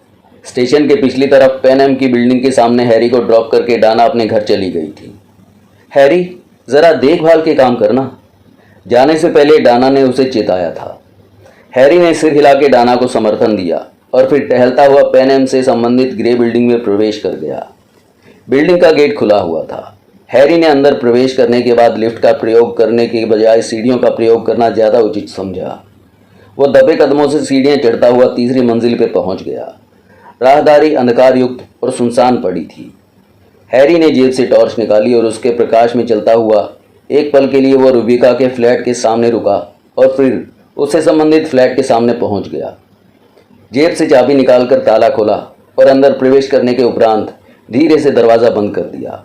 स्टेशन के पिछली तरफ पेन एम की बिल्डिंग के सामने हैरी को ड्रॉप करके डाना अपने घर चली गई थी। हैरी, ज़रा देखभाल के काम करना, जाने से पहले डाना ने उसे चेताया था। हैरी ने सिर हिला के डाना को समर्थन दिया और फिर टहलता हुआ पेन एम से संबंधित ग्रे बिल्डिंग में प्रवेश कर गया। बिल्डिंग का गेट खुला हुआ था। हैरी ने अंदर प्रवेश करने के बाद लिफ्ट का प्रयोग करने के बजाय सीढ़ियों का प्रयोग करना ज़्यादा उचित समझा। वो दबे कदमों से सीढ़ियाँ चढ़ता हुआ तीसरी मंजिल पर पहुँच गया। राहदारी अंधकार युक्त और सुनसान पड़ी थी। हैरी ने जेब से टॉर्च निकाली और उसके प्रकाश में चलता हुआ एक पल के लिए वो रूबिका के फ्लैट के सामने रुका और फिर उससे संबंधित फ्लैट के सामने पहुंच गया। जेब से चाबी निकालकर ताला खोला और अंदर प्रवेश करने के उपरांत धीरे से दरवाज़ा बंद कर दिया।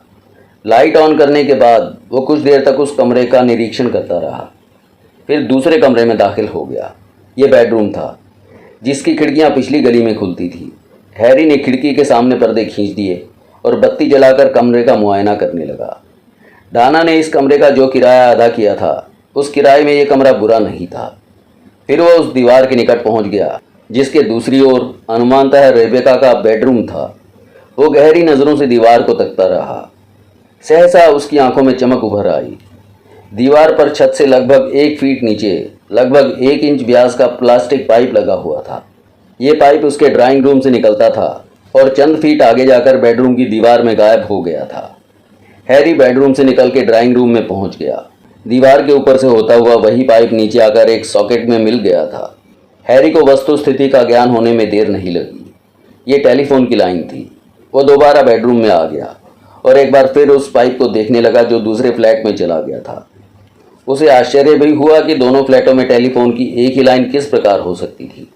लाइट ऑन करने के बाद वो कुछ देर तक उस कमरे का निरीक्षण करता रहा। फिर दूसरे कमरे में दाखिल हो गया। ये बेडरूम था, जिसकी खिड़कियाँ पिछली गली में खुलती थी। हैरी ने खिड़की के सामने पर्दे खींच दिए और बत्ती जलाकर कमरे का मुआयना करने लगा। डाना ने इस कमरे का जो किराया अदा किया था, उस किराए में ये कमरा बुरा नहीं था। फिर वह उस दीवार के निकट पहुंच गया, जिसके दूसरी ओर अनुमानतः रेबेका का बेडरूम था। वो गहरी नज़रों से दीवार को तकता रहा। सहसा उसकी आंखों में चमक उभर आई। दीवार पर छत से लगभग 1 फीट नीचे लगभग 1 इंच व्यास का प्लास्टिक पाइप लगा हुआ था। ये पाइप उसके ड्राइंग रूम से निकलता था और चंद फीट आगे जाकर बेडरूम की दीवार में गायब हो गया था। हैरी बेडरूम से निकल के ड्राइंग रूम में पहुंच गया। दीवार के ऊपर से होता हुआ वही पाइप नीचे आकर एक सॉकेट में मिल गया था। हैरी को वस्तु स्थिति का ज्ञान होने में देर नहीं लगी। ये टेलीफोन की लाइन थी। वो दोबारा बेडरूम में आ गया और एक बार फिर उस पाइप को देखने लगा जो दूसरे फ्लैट में चला गया था। उसे आश्चर्य भी हुआ कि दोनों फ्लैटों में टेलीफोन की एक ही लाइन किस प्रकार हो सकती थी।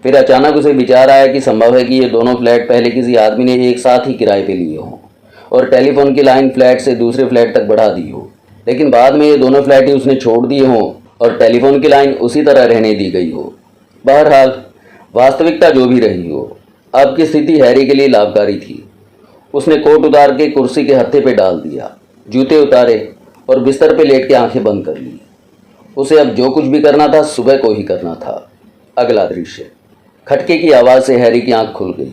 फिर अचानक उसे विचार आया कि संभव है कि ये दोनों फ्लैट पहले किसी आदमी ने एक साथ ही किराए पे लिए हों और टेलीफोन की लाइन फ्लैट से दूसरे फ्लैट तक बढ़ा दी हो, लेकिन बाद में ये दोनों फ्लैट ही उसने छोड़ दिए हों और टेलीफोन की लाइन उसी तरह रहने दी गई हो। बहरहाल वास्तविकता जो भी रही हो, अब की स्थिति हैरी के लिए लाभकारी थी। उसने कोट उतार के कुर्सी के हत्थे पे डाल दिया, जूते उतारे और बिस्तर पे लेट के आंखें बंद कर ली। उसे अब जो कुछ भी करना था सुबह को ही करना था। अगला दृश्य। खटके की आवाज़ से हैरी की आंख खुल गई।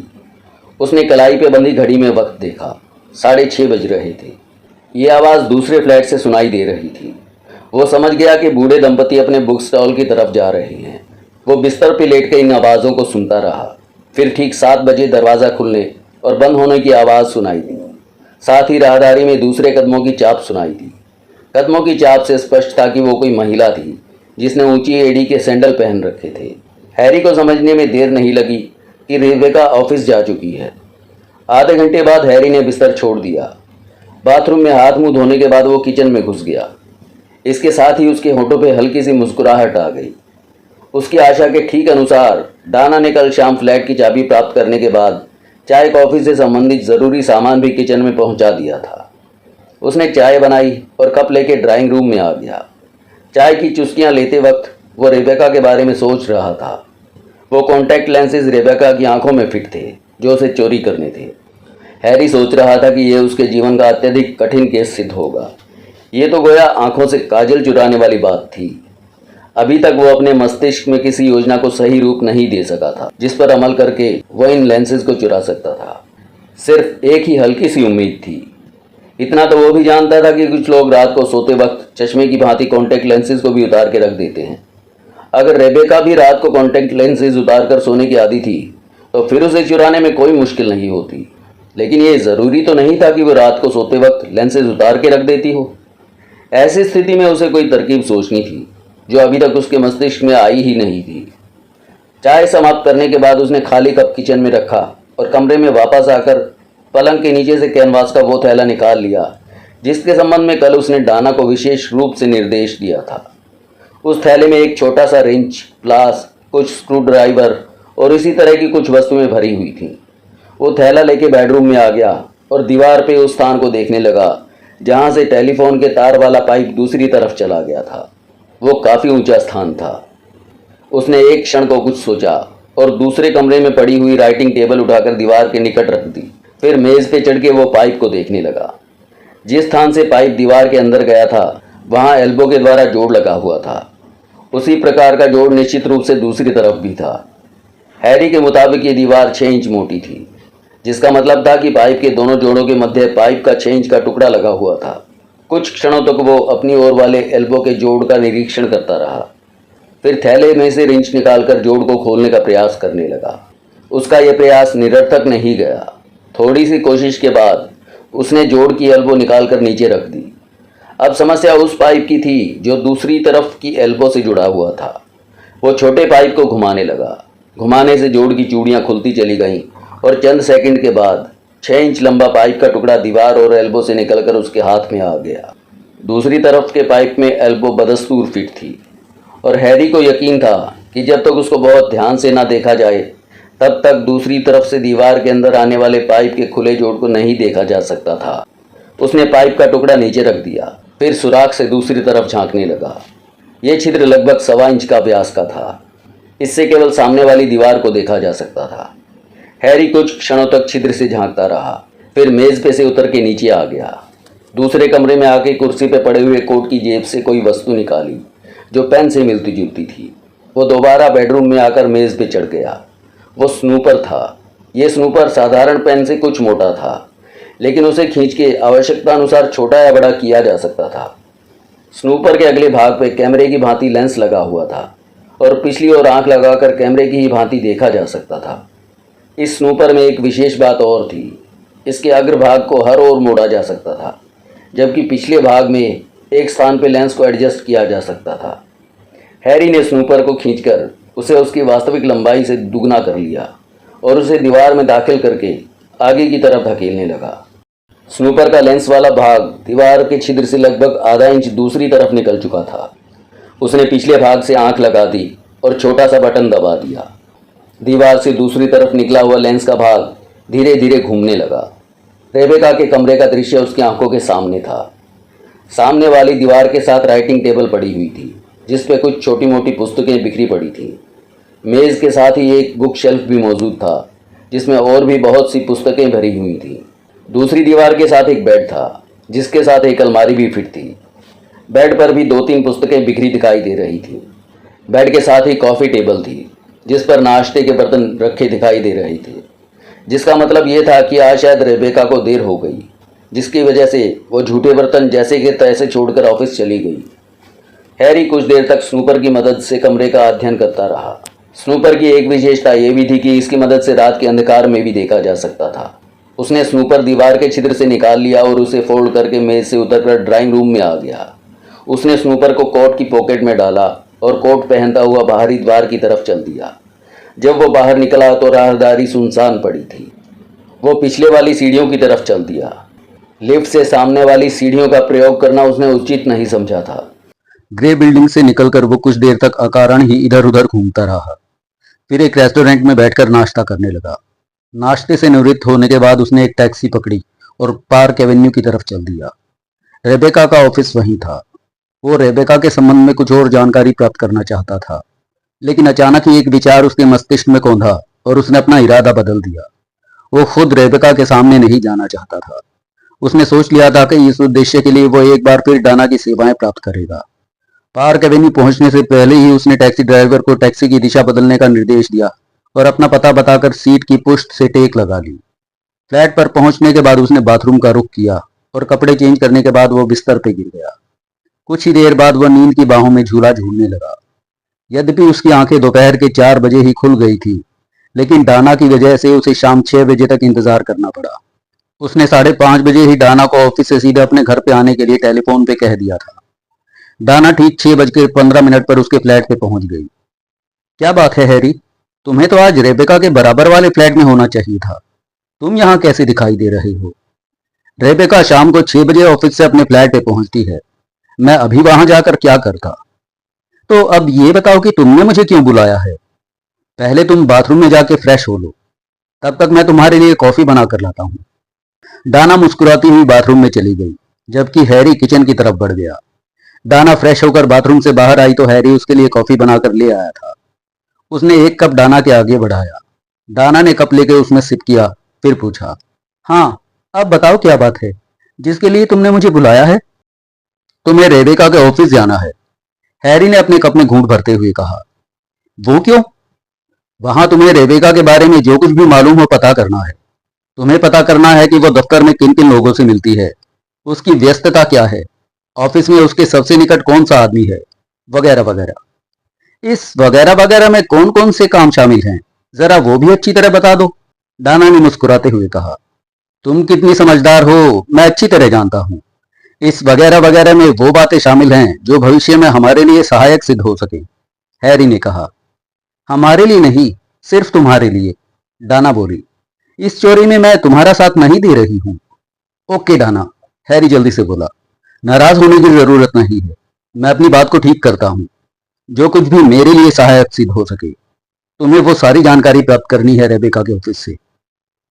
उसने कलाई पे बंधी घड़ी में वक्त देखा। 6:30 बज रहे थे। ये आवाज़ दूसरे फ्लैट से सुनाई दे रही थी। वो समझ गया कि बूढ़े दंपति अपने बुक स्टॉल की तरफ जा रहे हैं। वो बिस्तर पर लेट कर इन आवाज़ों को सुनता रहा। फिर ठीक 7 बजे दरवाज़ा खुलने और बंद होने की आवाज़ सुनाई दी। साथ ही राहदारी में दूसरे कदमों की चाप सुनाई दी। कदमों की चाप से स्पष्ट था कि वो कोई महिला थी, जिसने ऊंची एड़ी के सैंडल पहन रखे थे। हैरी को समझने में देर नहीं लगी कि रेबेका ऑफिस जा चुकी है। आधे घंटे बाद हैरी ने बिस्तर छोड़ दिया। बाथरूम में हाथ मुंह धोने के बाद वो किचन में घुस गया। इसके साथ ही उसके होठों पे हल्की सी मुस्कुराहट आ गई। उसकी आशा के ठीक अनुसार डाना ने कल शाम फ्लैट की चाबी प्राप्त करने के बाद चाय कॉफ़ी से संबंधित ज़रूरी सामान भी किचन में पहुंचा दिया था। उसने चाय बनाई और कप लेके ड्राइंग रूम में आ गया। चाय की चुस्कियां लेते वक्त वो रेबेका के बारे में सोच रहा था। वो कॉन्टैक्ट लेंसेज रेबेका की आंखों में फिट थे, जो उसे चोरी करने थे। हैरी सोच रहा था कि यह उसके जीवन का अत्यधिक कठिन केस सिद्ध होगा। ये तो गोया आंखों से काजल चुराने वाली बात थी। अभी तक वो अपने मस्तिष्क में किसी योजना को सही रूप नहीं दे सका था, जिस पर अमल करके वो इन लेंसेज को चुरा सकता था। सिर्फ एक ही हल्की सी उम्मीद थी। इतना तो वो भी जानता था कि कुछ लोग रात को सोते वक्त चश्मे की भांति कॉन्टैक्ट लेंसेज को भी उतार के रख देते हैं। अगर रेबेका भी रात को कॉन्टैक्ट लेंसेज उतार कर सोने की आदी थी तो फिर उसे चुराने में कोई मुश्किल नहीं होती। लेकिन ये ज़रूरी तो नहीं था कि वो रात को सोते वक्त लेंसेज उतार के रख देती हो। ऐसी स्थिति में उसे कोई तरकीब सोचनी थी जो अभी तक उसके मस्तिष्क में आई ही नहीं थी। चाय समाप्त करने के बाद उसने खाली कप किचन में रखा और कमरे में वापस आकर पलंग के नीचे से कैनवास का वो थैला निकाल लिया जिसके संबंध में कल उसने डाना को विशेष रूप से निर्देश दिया था। उस थैले में एक छोटा सा रिंच, प्लास, कुछ स्क्रू ड्राइवर और इसी तरह की कुछ वस्तुएं भरी हुई थीं। वो थैला लेके बेडरूम में आ गया और दीवार पे उस स्थान को देखने लगा जहां से टेलीफोन के तार वाला पाइप दूसरी तरफ चला गया था। वो काफ़ी ऊंचा स्थान था। उसने एक क्षण को कुछ सोचा और दूसरे कमरे में पड़ी हुई राइटिंग टेबल उठाकर दीवार के निकट रख दी। फिर मेज़ पे चढ़ के वो पाइप को देखने लगा। जिस स्थान से पाइप दीवार के अंदर गया था वहाँ एल्बो के द्वारा जोड़ लगा हुआ था। उसी प्रकार का जोड़ निश्चित रूप से दूसरी तरफ भी था। हैरी के मुताबिक ये दीवार 6 इंच मोटी थी, जिसका मतलब था कि पाइप के दोनों जोड़ों के मध्य पाइप का 6 इंच का टुकड़ा लगा हुआ था। कुछ क्षणों तक वो अपनी ओर वाले एल्बो के जोड़ का निरीक्षण करता रहा। फिर थैले में से रिंच निकालकर जोड़ को खोलने का प्रयास करने लगा। उसका यह प्रयास निरर्थक नहीं गया। थोड़ी सी कोशिश के बाद उसने जोड़ की एल्बो निकालकर नीचे रख दी। अब समस्या उस पाइप की थी जो दूसरी तरफ की एल्बो से जुड़ा हुआ था। वो छोटे पाइप को घुमाने लगा। घुमाने से जोड़ की चूड़ियाँ खुलती चली गईं और चंद सेकंड के बाद 6 इंच लंबा पाइप का टुकड़ा दीवार और एल्बो से निकलकर उसके हाथ में आ गया। दूसरी तरफ के पाइप में एल्बो बदस्तूर फिट थी और हैरी को यकीन था कि जब तक उसको बहुत ध्यान से ना देखा जाए तब तक दूसरी तरफ से दीवार के अंदर आने वाले पाइप के खुले जोड़ को नहीं देखा जा सकता था। उसने पाइप का टुकड़ा नीचे रख दिया, फिर सुराख से दूसरी तरफ झांकने लगा। यह छिद्र लगभग 1.25 इंच का व्यास का था। इससे केवल सामने वाली दीवार को देखा जा सकता था। हैरी कुछ क्षणों तक छिद्र से झांकता रहा, फिर मेज पे से उतर के नीचे आ गया। दूसरे कमरे में आके कुर्सी पे पड़े हुए कोट की जेब से कोई वस्तु निकाली जो पेन से मिलती जुलती थी। वो दोबारा बेडरूम में आकर मेज पे चढ़ गया। वो स्नूपर था। ये स्नूपर साधारण पेन से कुछ मोटा था, लेकिन उसे खींच के आवश्यकता अनुसार छोटा या बड़ा किया जा सकता था। स्नूपर के अगले भाग पे कैमरे की भांति लेंस लगा हुआ था और पिछली ओर आंख लगाकर कैमरे की ही भांति देखा जा सकता था। इस स्नूपर में एक विशेष बात और थी। इसके अग्रभाग को हर ओर मोड़ा जा सकता था, जबकि पिछले भाग में एक स्थान पर लेंस को एडजस्ट किया जा सकता था। हैरी ने स्नूपर को खींचकर उसे उसकी वास्तविक लंबाई से दुगना कर लिया और उसे दीवार में दाखिल करके आगे की तरफ धकेलने लगा। स्नूपर का लेंस वाला भाग दीवार के छिद्र से लगभग आधा इंच दूसरी तरफ निकल चुका था। उसने पिछले भाग से आंख लगा दी और छोटा सा बटन दबा दिया। दीवार से दूसरी तरफ निकला हुआ लेंस का भाग धीरे धीरे घूमने लगा। रेबेका के कमरे का दृश्य उसकी आंखों के सामने था। सामने वाली दीवार के साथ राइटिंग टेबल पड़ी हुई थी, जिस पे कुछ छोटी मोटी पुस्तकें बिखरी पड़ी थीं। मेज़ के साथ ही एक बुक शेल्फ भी मौजूद था, जिसमें और भी बहुत सी पुस्तकें भरी हुई थीं। दूसरी दीवार के साथ एक बेड था, जिसके साथ एक अलमारी भी फिट थी। बेड पर भी 2-3 पुस्तकें बिखरी दिखाई दे रही थीं। बेड के साथ ही कॉफ़ी टेबल थी, जिस पर नाश्ते के बर्तन रखे दिखाई दे रहे थे, जिसका मतलब ये था कि आज शायद रेबेका को देर हो गई, जिसकी वजह से वो झूठे बर्तन जैसे के तैसे छोड़कर ऑफिस चली गई। हैरी कुछ देर तक स्नूपर की मदद से कमरे का अध्ययन करता रहा। स्नूपर की एक विशेषता ये भी थी कि इसकी मदद से रात के अंधकार में भी देखा जा सकता था। उसने स्नूपर दीवार के छिद्र से निकाल लिया और उसे फोल्ड करके मेज से उतरकर ड्राइंग रूम में आ गया। उसने स्नूपर को कोट की पॉकेट में डाला और कोट पहनता हुआ बाहरी द्वार की तरफ चल दिया। जब वो बाहर निकला तो राहदारी सुनसान पड़ी थी। वो पिछले वाली सीढ़ियों की तरफ चल दिया। लिफ्ट से सामने वाली सीढ़ियों का प्रयोग करना उसने उचित नहीं समझा था। ग्रे बिल्डिंग से निकलकर वो कुछ देर तक अकारण ही इधर उधर घूमता रहा। फिर एक रेस्टोरेंट में बैठकर नाश्ता करने लगा। नाश्ते से निवृत्त होने के बाद उसने एक टैक्सी पकड़ी और पार्क एवेन्यू की तरफ चल दिया। रेबेका का ऑफिस वहीं था। वो रेबेका के संबंध में कुछ और जानकारी प्राप्त करना चाहता था, लेकिन अचानक ही एक विचार उसके मस्तिष्क में कौंधा और उसने अपना इरादा बदल दिया। वो खुद रेबेका के सामने नहीं जाना चाहता था। उसने सोच लिया था कि इस उद्देश्य के लिए वो एक बार फिर डाना की सेवाएं प्राप्त करेगा। पार्क एवेन्यू पहुंचने से पहले ही उसने टैक्सी ड्राइवर को टैक्सी की दिशा बदलने का निर्देश दिया और अपना पता बताकर सीट की पुष्ट से टेक लगा ली। फ्लैट पर पहुंचने के बाद उसने बाथरूम का रुख किया और कपड़े चेंज करने के बाद वो बिस्तर पे गिर गया। कुछ ही देर बाद वह नींद की बाहों में झूला झूलने लगा। यद्यपि उसकी आंखें दोपहर के 4 बजे ही खुल गई थी, लेकिन डाना की वजह से उसे शाम 6 बजे तक इंतजार करना पड़ा। उसने 5:30 बजे ही डाना को ऑफिस से सीधे अपने घर पे आने के लिए टेलीफोन पे कह दिया था। डाना ठीक 6:15 पर उसके फ्लैट पे पहुंच गई। क्या बात है हैरी, तुम्हें तो आज रेबेका के बराबर वाले फ्लैट में होना चाहिए था। तुम यहाँ कैसे दिखाई दे रहे हो? रेबेका शाम को 6 बजे ऑफिस से अपने फ्लैट पे पहुंचती है। मैं अभी वहां जाकर क्या करता? तो अब ये बताओ कि तुमने मुझे क्यों बुलाया है? पहले तुम बाथरूम में जाके फ्रेश हो लो, तब तक मैं तुम्हारे लिए कॉफी बना कर लाता हूँ। डाना मुस्कुराती हुई बाथरूम में चली गई, जबकि हैरी किचन की तरफ बढ़ गया। डाना फ्रेश होकर बाथरूम से बाहर आई तो हैरी उसके लिए कॉफी बनाकर ले आया था। उसने एक कप डाना के आगे बढ़ाया। डाना ने कप लेके उसमें सिप किया, फिर पूछा, हाँ, अब बताओ क्या बात है जिसके लिए तुमने मुझे बुलाया है? तुम्हें रेबेका के ऑफिस जाना है, हैरी ने अपने कप में घूंट भरते हुए कहा। वो क्यों? वहां तुम्हें रेबेका के बारे में जो कुछ भी मालूम हो पता करना है। तुम्हें पता करना है कि वो दफ्तर में किन किन लोगों से मिलती है, उसकी व्यस्तता क्या है, ऑफिस में उसके सबसे निकट कौन सा आदमी है, वगैरह वगैरह। इस वगैरह वगैरह में कौन कौन से काम शामिल हैं, जरा वो भी अच्छी तरह बता दो, डाना ने मुस्कुराते हुए कहा। तुम कितनी समझदार हो, मैं अच्छी तरह जानता हूँ। इस वगैरह वगैरह में वो बातें शामिल हैं जो भविष्य में हमारे लिए सहायक सिद्ध हो सके, हैरी ने कहा। हमारे लिए नहीं, सिर्फ तुम्हारे लिए, डाना बोली। इस चोरी में मैं तुम्हारा साथ नहीं दे रही हूँ। ओके डाना, हैरी जल्दी से बोला। नाराज होने की जरूरत नहीं है, मैं अपनी बात को ठीक करता हूँ। जो कुछ भी मेरे लिए सहायक सिद्ध हो सके। तुम्हें वो सारी जानकारी प्राप्त करनी है रेबेका के ऑफिस से।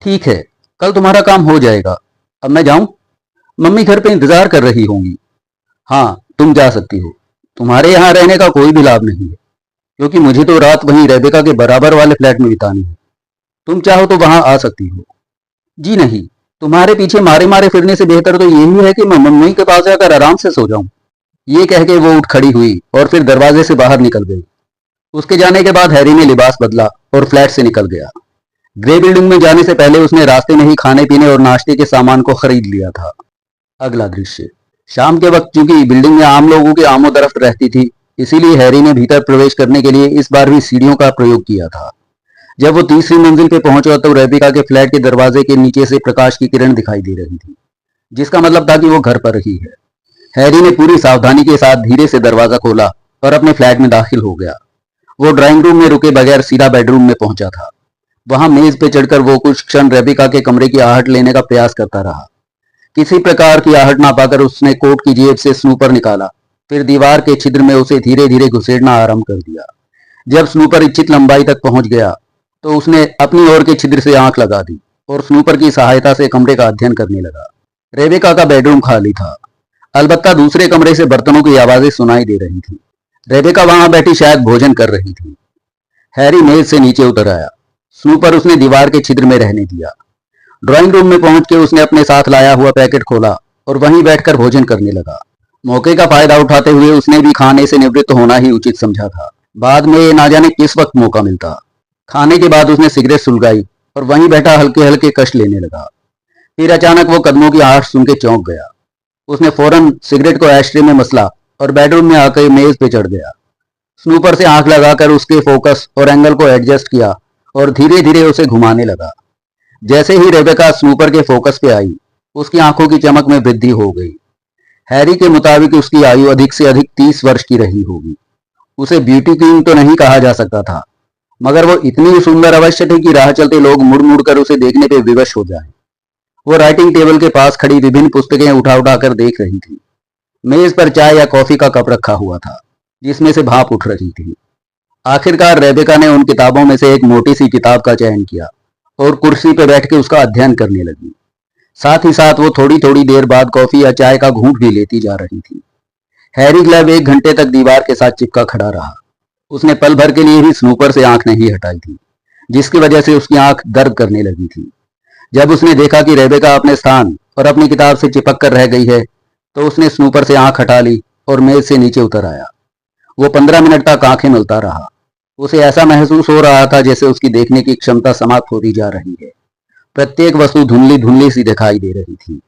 ठीक है, कल तुम्हारा काम हो जाएगा। अब मैं जाऊं? मम्मी घर पे इंतजार कर रही होंगी। हाँ, तुम जा सकती हो। तुम्हारे यहाँ रहने का कोई भी लाभ नहीं है, क्योंकि मुझे तो रात वहीं रेबेका के बराबर वाले फ्लैट में बितानी है। तुम चाहो तो वहां आ सकती हो। जी नहीं, तुम्हारे पीछे मारे मारे फिरने से बेहतर तो यही है कि मैं मम्मी के पास जाकर आराम से सो जाऊं। ये कह के वो उठ खड़ी हुई और फिर दरवाजे से बाहर निकल गई। उसके जाने के बाद हैरी ने लिबास बदला और फ्लैट से निकल गया। ग्रे बिल्डिंग में जाने से पहले उसने रास्ते में ही खाने पीने और नाश्ते के सामान को खरीद लिया था। अगला दृश्य। शाम के वक्त चूंकि बिल्डिंग में आम लोगों की आमोदरफ्त रहती थी, इसीलिए हैरी ने भीतर प्रवेश करने के लिए इस बार भी सीढ़ियों का प्रयोग किया था। जब वो तीसरी मंजिल पे पहुंचा तो रेबिका के फ्लैट के दरवाजे के नीचे से प्रकाश की किरण दिखाई दे रही थी, जिसका मतलब था कि वो घर पर ही है। हैरी ने पूरी सावधानी के साथ धीरे से दरवाजा खोला और अपने फ्लैट में दाखिल हो गया। वो ड्राइंग रूम में रुके बगैर सीधा बेडरूम में पहुंचा था। वहां मेज पे चढ़कर वो कुछ क्षण रेबिका के कमरे की आहट लेने का प्रयास करता रहा। किसी प्रकार की आहट ना पाकर उसने कोट की जेब से स्नूपर निकाला, फिर दीवार के छिद्र में उसे धीरे धीरे घुसेड़ना आरंभ कर दिया। जब स्नूपर इच्छित लंबाई तक पहुंच गया तो उसने अपनी ओर के छिद्र से आंख लगा दी और स्नूपर की सहायता से कमरे का अध्ययन करने लगा। रेबेका का बेडरूम खाली था, अलबत्ता दूसरे कमरे से बर्तनों की आवाजें सुनाई दे रही थी। रेबेका वहां बैठी शायद भोजन कर रही थी। हैरी मेज से नीचे उतर आया। स्नूपर उसने दीवार के छिद्र में रहने दिया। ड्राइंग रूम में पहुंच के उसने अपने साथ लाया हुआ पैकेट खोला और वहीं बैठकर भोजन करने लगा। मौके का फायदा उठाते हुए उसने भी खाने से निवृत्त होना ही उचित समझा था। बाद में ना जाने किस वक्त मौका मिलता। खाने के बाद उसने सिगरेट सुलगाई और वहीं बैठा हल्के हल्के कश लेने लगा। फिर अचानक वो कदमों की आहट सुन के चौंक गया। उसने फौरन सिगरेट को एशट्रे में मसला और बेडरूम में आकर मेज पे चढ़ गया। स्नूपर से आंख लगाकर उसके फोकस और एंगल को एडजस्ट किया और धीरे धीरे उसे घुमाने लगा। जैसे ही रेबेका स्नूपर के फोकस पे आई, उसकी आंखों की चमक में वृद्धि हो गई। हैरी के मुताबिक उसकी आयु अधिक से अधिक 30 वर्ष की रही होगी। उसे ब्यूटी क्वीन तो नहीं कहा जा सकता था, मगर वो इतनी सुंदर अवश्य थी कि राह चलते लोग मुड़ मुड़ कर उसे देखने पे विवश हो जाएं। वो राइटिंग टेबल के पास खड़ी विभिन्न पुस्तकें उठा उठा कर देख रही थी। मेज पर चाय या कॉफी का कप रखा हुआ था, जिसमें से भाप उठ रही थी। आखिरकार रेबेका ने उन किताबों में से एक मोटी सी किताब का चयन किया और कुर्सी पर बैठ के उसका अध्ययन करने लगी। साथ ही साथ वो थोड़ी थोड़ी देर बाद कॉफी या चाय का घूंट भी लेती जा रही थी। हैरी क्लब 1 घंटे तक दीवार के साथ चिपका खड़ा रहा। उसने पल भर के लिए भी स्नूपर से आंख नहीं हटाई थी, जिसकी वजह से उसकी आंख दर्द करने लगी थी। जब उसने देखा कि रेबेका अपने स्थान और अपनी किताब से चिपक कर रह गई है, तो उसने स्नूपर से आंख हटा ली और मेज से नीचे उतर आया। वो 15 मिनट तक आंखें मलता रहा। उसे ऐसा महसूस हो रहा था जैसे उसकी देखने की क्षमता समाप्त होती जा रही है। प्रत्येक वस्तु धुंधली धुंधली सी दिखाई दे रही थी।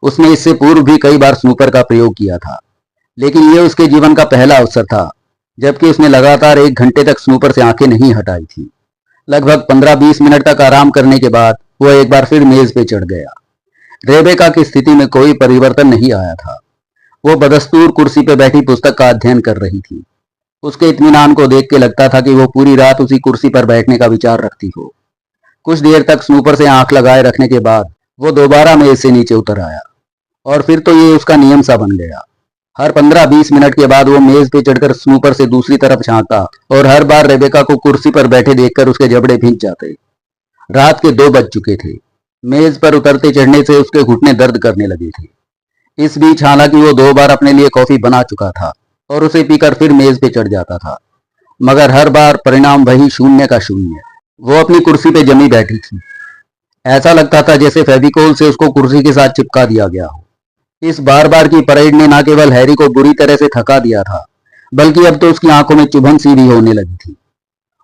उसने इससे पूर्व भी कई बार स्नूपर का प्रयोग किया था, लेकिन यह उसके जीवन का पहला अवसर था जबकि उसने लगातार 1 घंटे तक स्नूपर से आंखें नहीं हटाई थी। लगभग 15-20 मिनट तक आराम करने के बाद वह एक बार फिर मेज पे चढ़ गया। रेबेका की स्थिति में कोई परिवर्तन नहीं आया था। वो बदस्तूर कुर्सी पे बैठी पुस्तक का अध्ययन कर रही थी। उसके इत्मीनान को देख के लगता था कि वो पूरी रात उसी कुर्सी पर बैठने का विचार रखती हो। कुछ देर तक स्नूपर से आंख लगाए रखने के बाद वो दोबारा मेज से नीचे उतर आया और फिर तो ये उसका नियम सा बन गया। हर 15-20 मिनट के बाद वो मेज पे चढ़कर स्नूपर से दूसरी तरफ झांकता और हर बार रेबेका को कुर्सी पर बैठे देखकर उसके जबड़े भींच जाते। रात के 2 बज चुके थे। मेज पर उतरते चढ़ने से उसके घुटने दर्द करने लगे थे। इस बीच हालांकि वो 2 बार अपने लिए कॉफी बना चुका था और उसे पीकर फिर मेज पे चढ़ जाता था, मगर हर बार परिणाम वही, शून्य का शून्य। वो अपनी कुर्सी पे जमी बैठी थी। ऐसा लगता था जैसे फेविकोल से उसको कुर्सी के साथ चिपका दिया गया हो। इस बार बार की परेड ने न केवल हैरी को बुरी तरह से थका दिया था, बल्कि अब तो उसकी आंखों में चुभन सी भी होने लगी थी।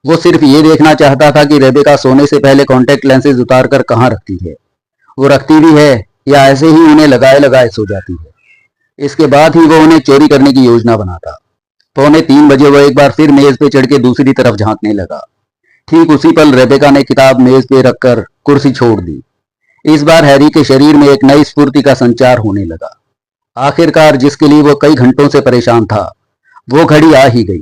वो सिर्फ ये देखना चाहता था कि रेबेका सोने से पहले कॉन्टेक्ट लेंसेज उतार कर कहाँ रखती है, वो रखती भी है या ऐसे ही उन्हें लगाए लगाए सो जाती है। इसके बाद ही वो उन्हें चोरी करने की योजना बनाता। 2:45 बजे वो एक बार फिर मेज पे चढ़ के दूसरी तरफ झांकने लगा। ठीक उसी पल रेबेका ने किताब मेज पे रखकर कुर्सी छोड़ दी। इस बार हैरी के शरीर में एक नई स्फूर्ति का संचार होने लगा। आखिरकार जिसके लिए वो कई घंटों से परेशान था, वो घड़ी आ ही गई।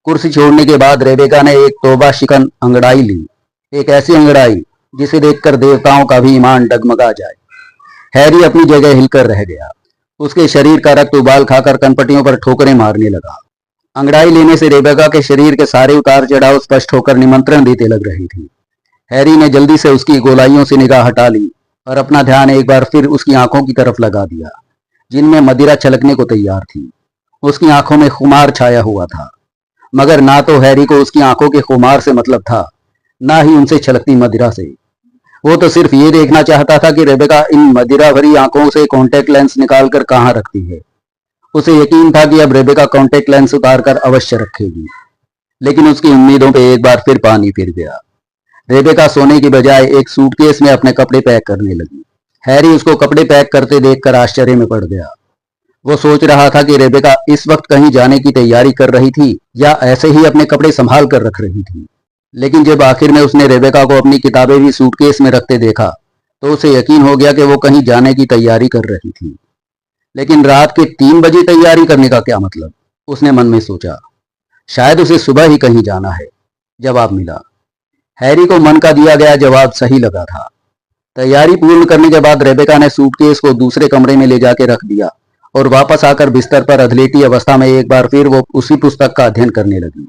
कुर्सी छोड़ने के बाद रेबेका ने एक तौबा शिकन अंगड़ाई ली, एक ऐसी अंगड़ाई जिसे देखकर देवताओं का भी ईमान डगमगा जाए। हैरी अपनी जगह हिलकर रह गया। उसके शरीर का रक्त उबाल खाकर कनपटियों पर ठोकरें मारने लगा। अंगड़ाई लेने से रेबेका के शरीर के सारे उतार चढ़ाव स्पष्ट होकर निमंत्रण देते लग रही थी। हैरी ने जल्दी से उसकी गोलाइयों से निगाह हटा ली और अपना ध्यान एक बार फिर उसकी आंखों की तरफ लगा दिया, जिनमें मदिरा छलकने को तैयार थी। उसकी आंखों में खुमार छाया हुआ था, मगर ना तो हैरी को उसकी आंखों के खुमार से मतलब था, ना ही उनसे छलकती मदिरा से। वो तो सिर्फ ये देखना चाहता था कि रेबेका इन मदिरा भरी आंखों से कॉन्टेक्ट लेंस निकालकर कहाँ रखती है। उसे यकीन था कि अब रेबेका कॉन्टेक्ट लेंस उतारकर अवश्य रखेगी, लेकिन उसकी उम्मीदों पे एक बार फिर पानी फिर गया। रेबेका सोने की बजाय एक सूटकेस में अपने कपड़े पैक करने लगी। हैरी उसको कपड़े पैक करते देखकर आश्चर्य में पड़ गया। वो सोच रहा था कि रेबेका इस वक्त कहीं जाने की तैयारी कर रही थी या ऐसे ही अपने कपड़े संभाल कर रख रही थी। लेकिन जब आखिर में उसने रेबेका को अपनी किताबें भी सूटकेस में रखते देखा, तो उसे यकीन हो गया कि वो कहीं जाने की तैयारी कर रही थी। लेकिन रात के 3 बजे तैयारी करने का क्या मतलब, उसने मन में सोचा। शायद उसे सुबह ही कहीं जाना है। जवाब मिला। हैरी को मन का दिया गया जवाब सही लगा था। तैयारी पूर्ण करने के बाद रेबेका ने सूटकेस को दूसरे कमरे में ले जाके रख दिया और वापस आकर बिस्तर पर अधलेटी अवस्था में एक बार फिर वो उसी पुस्तक का अध्ययन करने लगी।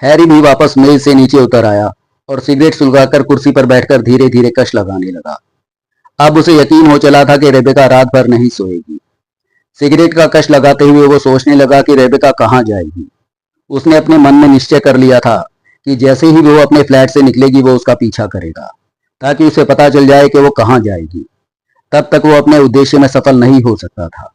हैरी भी वापस मेज से नीचे उतर आया और सिगरेट सुलगाकर कुर्सी पर बैठकर धीरे धीरे कश लगाने लगा। अब उसे यकीन हो चला था कि रेबेका रात भर नहीं सोएगी। सिगरेट का कश लगाते हुए वो सोचने लगा कि रेबेका कहाँ जाएगी। उसने अपने मन में निश्चय कर लिया था कि जैसे ही वो अपने फ्लैट से निकलेगी वो उसका पीछा करेगा, ताकि उसे पता चल जाए कि वो कहाँ जाएगी। तब तक वो अपने उद्देश्य में सफल नहीं हो सकता था।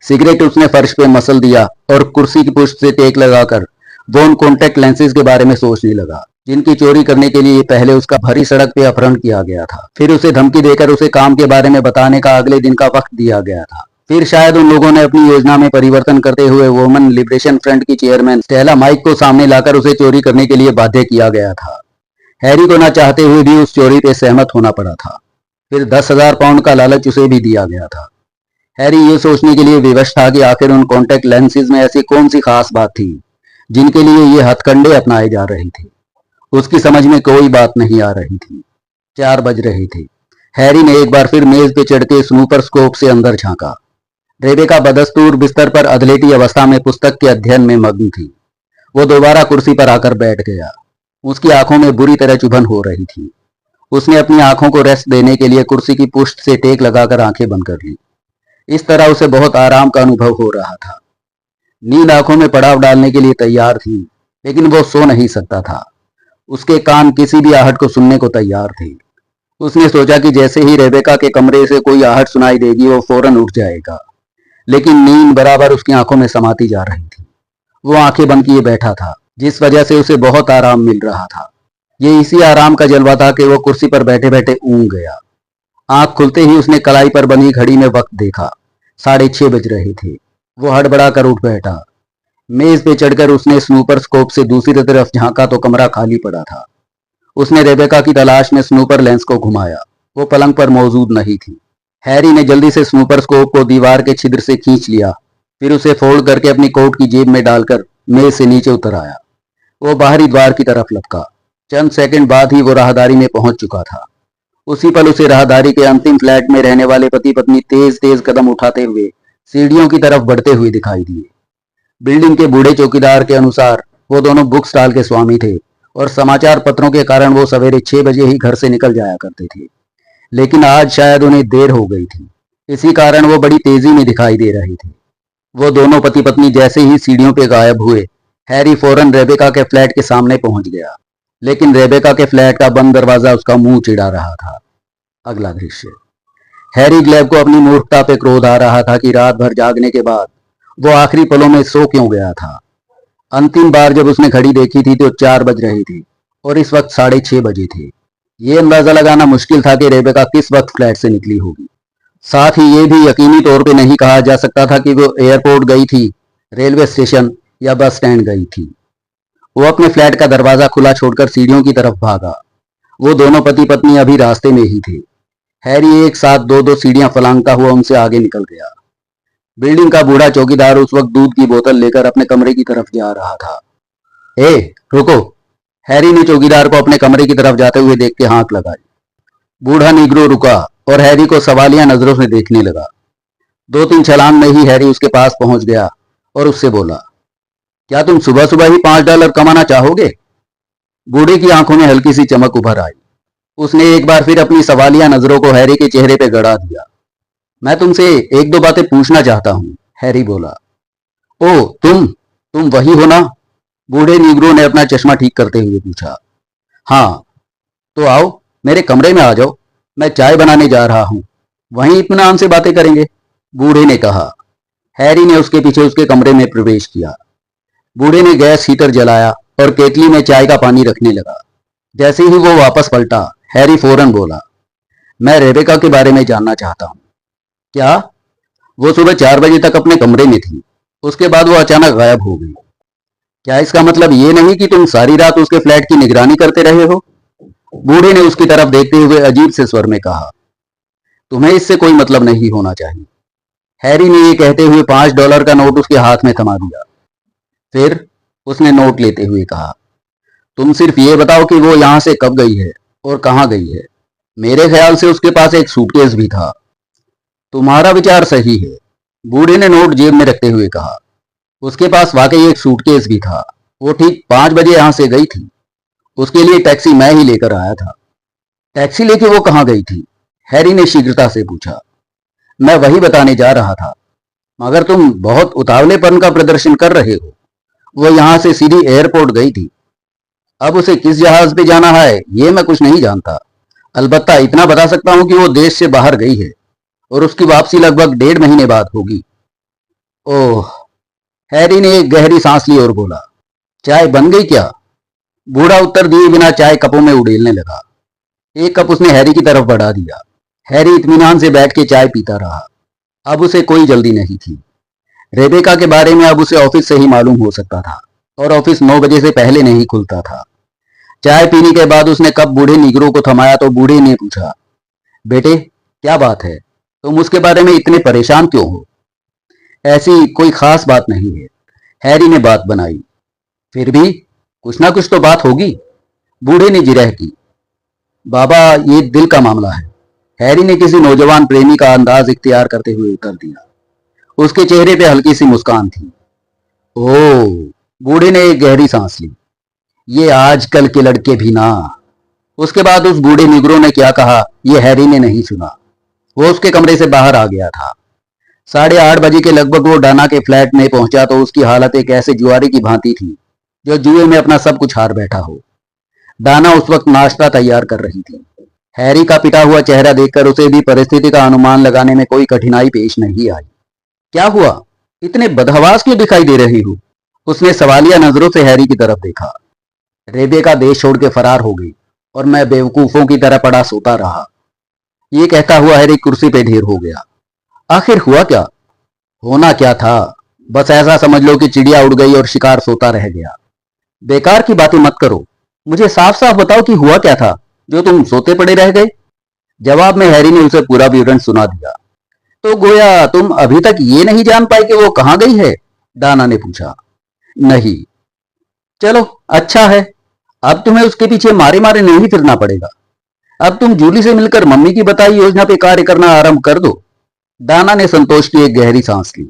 सिगरेट उसने फर्श पे मसल दिया और कुर्सी की पुष्ट से टेक लगाकर वो उन कॉन्टेक्ट लेंसेज के बारे में सोचने लगा, जिनकी चोरी करने के लिए पहले उसका भरी सड़क पे अपहरण किया गया था। फिर उसे धमकी देकर उसे काम के बारे में बताने का अगले दिन का वक्त दिया गया था। फिर शायद उन लोगों ने अपनी योजना में परिवर्तन करते हुए वुमेन लिबरेशन फ्रंट की चेयरमैन स्टेला माइक को सामने लाकर उसे चोरी करने के लिए बाध्य किया गया था। हैरी को न चाहते हुए भी उस चोरी पे सहमत होना पड़ा था। फिर 10,000 पाउंड का लालच उसे भी दिया गया था। हैरी ये सोचने के लिए विवश था कि आखिर उन कॉन्टेक्ट लेंसेज में ऐसी कौन सी खास बात थी जिनके लिए ये हथकंडे अपनाए जा रहे थे। उसकी समझ में कोई बात नहीं आ रही थी। 4 बज रहे थे। हैरी ने एक बार फिर मेज पे चढ़ के स्नूपर स्कोप से अंदर झांका। रेबेका बदस्तूर बिस्तर पर अधलेटी अवस्था में पुस्तक के अध्ययन में मग्न थी। वो दोबारा कुर्सी पर आकर बैठ गया। उसकी आंखों में बुरी तरह चुभन हो रही थी। उसने अपनी आंखों को रेस्ट देने के लिए कुर्सी की पुष्ट से टेक लगाकर आंखें बंद कर ली। इस तरह उसे बहुत आराम का अनुभव हो रहा था। नींद आंखों में पड़ाव डालने के लिए तैयार थी, लेकिन वो सो नहीं सकता था। उसके कान किसी भी आहट को सुनने को तैयार थे। उसने सोचा कि जैसे ही रेबेका के कमरे से कोई आहट सुनाई देगी वो फौरन उठ जाएगा, लेकिन नींद बराबर उसकी आंखों में समाती जा रही थी। वो आंखें बंद किए बैठा था, जिस वजह से उसे बहुत आराम मिल रहा था। ये इसी आराम का जलवा था कि वो कुर्सी पर बैठे बैठे ऊँघ गया। आंख खुलते ही उसने कलाई पर बंधी घड़ी में वक्त देखा। 6:30 बज रहे थे। वो हड़बड़ा कर उठ बैठा। मेज पे चढ़कर उसने स्नूपर स्कोप से दूसरी तरफ झांका तो कमरा खाली पड़ा था। उसने रेबेका की तलाश में स्नूपर लेंस को घुमाया। वो पलंग पर मौजूद नहीं थी। हैरी ने जल्दी से स्नूपर स्कोप को दीवार के छिद्र से खींच लिया, फिर उसे फोल्ड करके अपनी कोट की जेब में डालकर मेज से नीचे उतर आया। वो बाहरी द्वार की तरफ लपका। चंद सेकंड बाद ही वो राहदारी में पहुंच चुका था। उसी पल उसे राहदारी के अंतिम फ्लैट में रहने वाले पति पत्नी तेज तेज कदम उठाते हुए सीढ़ियों की तरफ बढ़ते हुए दिखाई दिए। बिल्डिंग के बूढ़े चौकीदार के अनुसार वो दोनों बुक स्टॉल के स्वामी थे और समाचार पत्रों के कारण वो सवेरे 6 बजे ही घर से निकल जाया करते थे। लेकिन आज शायद उन्हें देर हो गई थी, इसी कारण वो बड़ी तेजी में दिखाई दे रहे थे। वो दोनों पति पत्नी जैसे ही सीढ़ियों पे गायब हुए, हैरी फौरन रेबेका के फ्लैट के सामने पहुंच गया, लेकिन रेबेका के फ्लैट का बंद दरवाजा उसका मुंह चिढ़ा रहा था। अगला दृश्य। हैरी ग्लेब को अपनी मूर्खता पे क्रोध आ रहा था कि रात भर जागने के बाद वो आखिरी पलों में सो क्यों गया था। अंतिम बार जब उसने घड़ी देखी थी तो 4 बज रहे थे और इस वक्त 6:30 बजे थे। ये अंदाजा लगाना मुश्किल था कि रेबेका किस वक्त फ्लैट से निकली होगी। साथ ही ये भी यकीनी तौर पे नहीं कहा जा सकता था कि वो एयरपोर्ट गई थी, रेलवे स्टेशन या बस स्टैंड गई थी। वो अपने फ्लैट का दरवाजा खुला छोड़कर सीढ़ियों की तरफ भागा। वो दोनों पति पत्नी अभी रास्ते में ही थे। हैरी एक साथ दो दो सीढ़ियां फलांगता हुआ उनसे आगे निकल गया। बिल्डिंग का बूढ़ा चौकीदार उस वक्त दूध की बोतल लेकर अपने कमरे की तरफ जा रहा था। ए, रुको! हैरी ने चौकीदार को अपने कमरे की तरफ जाते हुए देख के हाँक लगाई। बूढ़ा निग्रो रुका और हैरी को सवालिया नजरों से देखने लगा। 2-3 छलांग में ही हैरी उसके पास पहुंच गया और उससे बोला, क्या तुम सुबह सुबह ही $5 कमाना चाहोगे? बूढ़े की आंखों में हल्की सी चमक उभर आई। उसने एक बार फिर अपनी सवालिया नजरों को हैरी के चेहरे पे गड़ा दिया। मैं तुमसे 1-2 बातें पूछना चाहता हूं, हैरी बोला। ओ, तुम वही हो ना? बूढ़े निग्रो ने अपना चश्मा ठीक करते हुए पूछा। हाँ, तो आओ, मेरे कमरे में आ जाओ। मैं चाय बनाने जा रहा हूं, वहीं इत्मीनान से बातें करेंगे, बूढ़े ने कहा। हैरी ने उसके पीछे उसके कमरे में प्रवेश किया। बूढ़े ने गैस हीटर जलाया और केतली में चाय का पानी रखने लगा। जैसे ही वो वापस पलटा, हैरी फौरन बोला, मैं रेबेका के बारे में जानना चाहता हूं। क्या? वो सुबह 4 बजे तक अपने कमरे में थी, उसके बाद वो अचानक गायब हो गई। क्या इसका मतलब ये नहीं कि तुम सारी रात उसके फ्लैट की निगरानी करते रहे हो? बूढ़े ने उसकी तरफ देखते हुए अजीब से स्वर में कहा। तुम्हें इससे कोई मतलब नहीं होना चाहिए। हैरी ने ये कहते हुए $5 का नोट उसके हाथ में थमा दिया। फिर उसने नोट लेते हुए कहा, तुम सिर्फ ये बताओ कि वो यहां से कब गई है और कहां गई है। मेरे ख्याल से उसके पास एक सूटकेस भी था। तुम्हारा विचार सही है, बूढ़े ने नोट जेब में रखते हुए कहा। उसके पास वाकई एक सूटकेस भी था। वो ठीक 5 बजे यहां से गई थी। उसके लिए टैक्सी मैं ही लेकर आया था। टैक्सी लेके वो कहां गई थी? हैरी ने शीघ्रता से पूछा। मैं वही बताने जा रहा था, मगर तुम बहुत उतावलेपन का प्रदर्शन कर रहे हो। वो यहां से सीधी एयरपोर्ट गई थी। अब उसे किस जहाज पे जाना है ये मैं कुछ नहीं जानता। अलबत्ता इतना बता सकता हूं कि वो देश से बाहर गई है और उसकी वापसी लगभग 1.5 महीने बाद होगी। ओह! हैरी ने एक गहरी सांस ली और बोला, चाय बन गई क्या? बूढ़ा उत्तर दिए बिना चाय कपों में उड़ेलने लगा। एक कप उसने हैरी की तरफ बढ़ा दिया। हैरी इत्मीनान से बैठ के चाय पीता रहा। अब उसे कोई जल्दी नहीं थी। रेबेका के बारे में अब उसे ऑफिस से ही मालूम हो सकता था और ऑफिस 9 बजे से पहले नहीं खुलता था। चाय पीने के बाद उसने कप बूढ़े निगरों को थमाया तो बूढ़े ने पूछा, बेटे, क्या बात है? तुम उसके बारे में इतने परेशान क्यों हो? ऐसी कोई खास बात नहीं है, हैरी ने बात बनाई। फिर भी कुछ ना कुछ तो बात होगी, बूढ़े ने जिरह की। बाबा, ये दिल का मामला है, हैरी ने किसी नौजवान प्रेमी का अंदाज इख्तियार करते हुए उत्तर दिया। उसके चेहरे पे हल्की सी मुस्कान थी। ओह! बूढ़े ने एक गहरी सांस ली। ये आजकल के लड़के भी ना। उसके बाद उस बूढ़े निगरों ने क्या कहा ये हैरी ने नहीं सुना। वो उसके कमरे से बाहर आ गया था। 8:30 बजे के लगभग वो डाना के फ्लैट में पहुंचा तो उसकी हालत एक ऐसे जुआरी की भांति थी जो जुए में अपना सब कुछ हार बैठा हो। डाना उस वक्त नाश्ता तैयार कर रही थी। हैरी का पिटा हुआ चेहरा देखकर उसे भी परिस्थिति का अनुमान लगाने में कोई कठिनाई पेश नहीं आई। क्या हुआ? इतने बदहवास क्यों दिखाई दे रही हो? उसने सवालिया नजरों से हैरी की तरफ देखा। रेबेका देश छोड़ के फरार हो गई और मैं बेवकूफों की तरह पड़ा सोता रहा। ये कहता हुआ हैरी कुर्सी पे ढेर हो गया। आखिर हुआ क्या? होना क्या था, बस ऐसा समझ लो कि चिड़िया उड़ गई और शिकार सोता रह गया। बेकार की बातें मत करो, मुझे साफ साफ बताओ कि हुआ क्या था जो तुम सोते पड़े रह गए। जवाब में हैरी ने उसे पूरा विवरण सुना दिया। तो गोया तुम अभी तक ये नहीं जान पाए कि वो कहाँ गई है? डाना ने पूछा। नहीं। चलो अच्छा है, अब तुम्हें उसके पीछे मारे मारे नहीं फिरना पड़ेगा। अब तुम जूली से मिलकर मम्मी की बताई योजना पे कार्य करना आरंभ कर दो। डाना ने संतोष की एक गहरी सांस ली।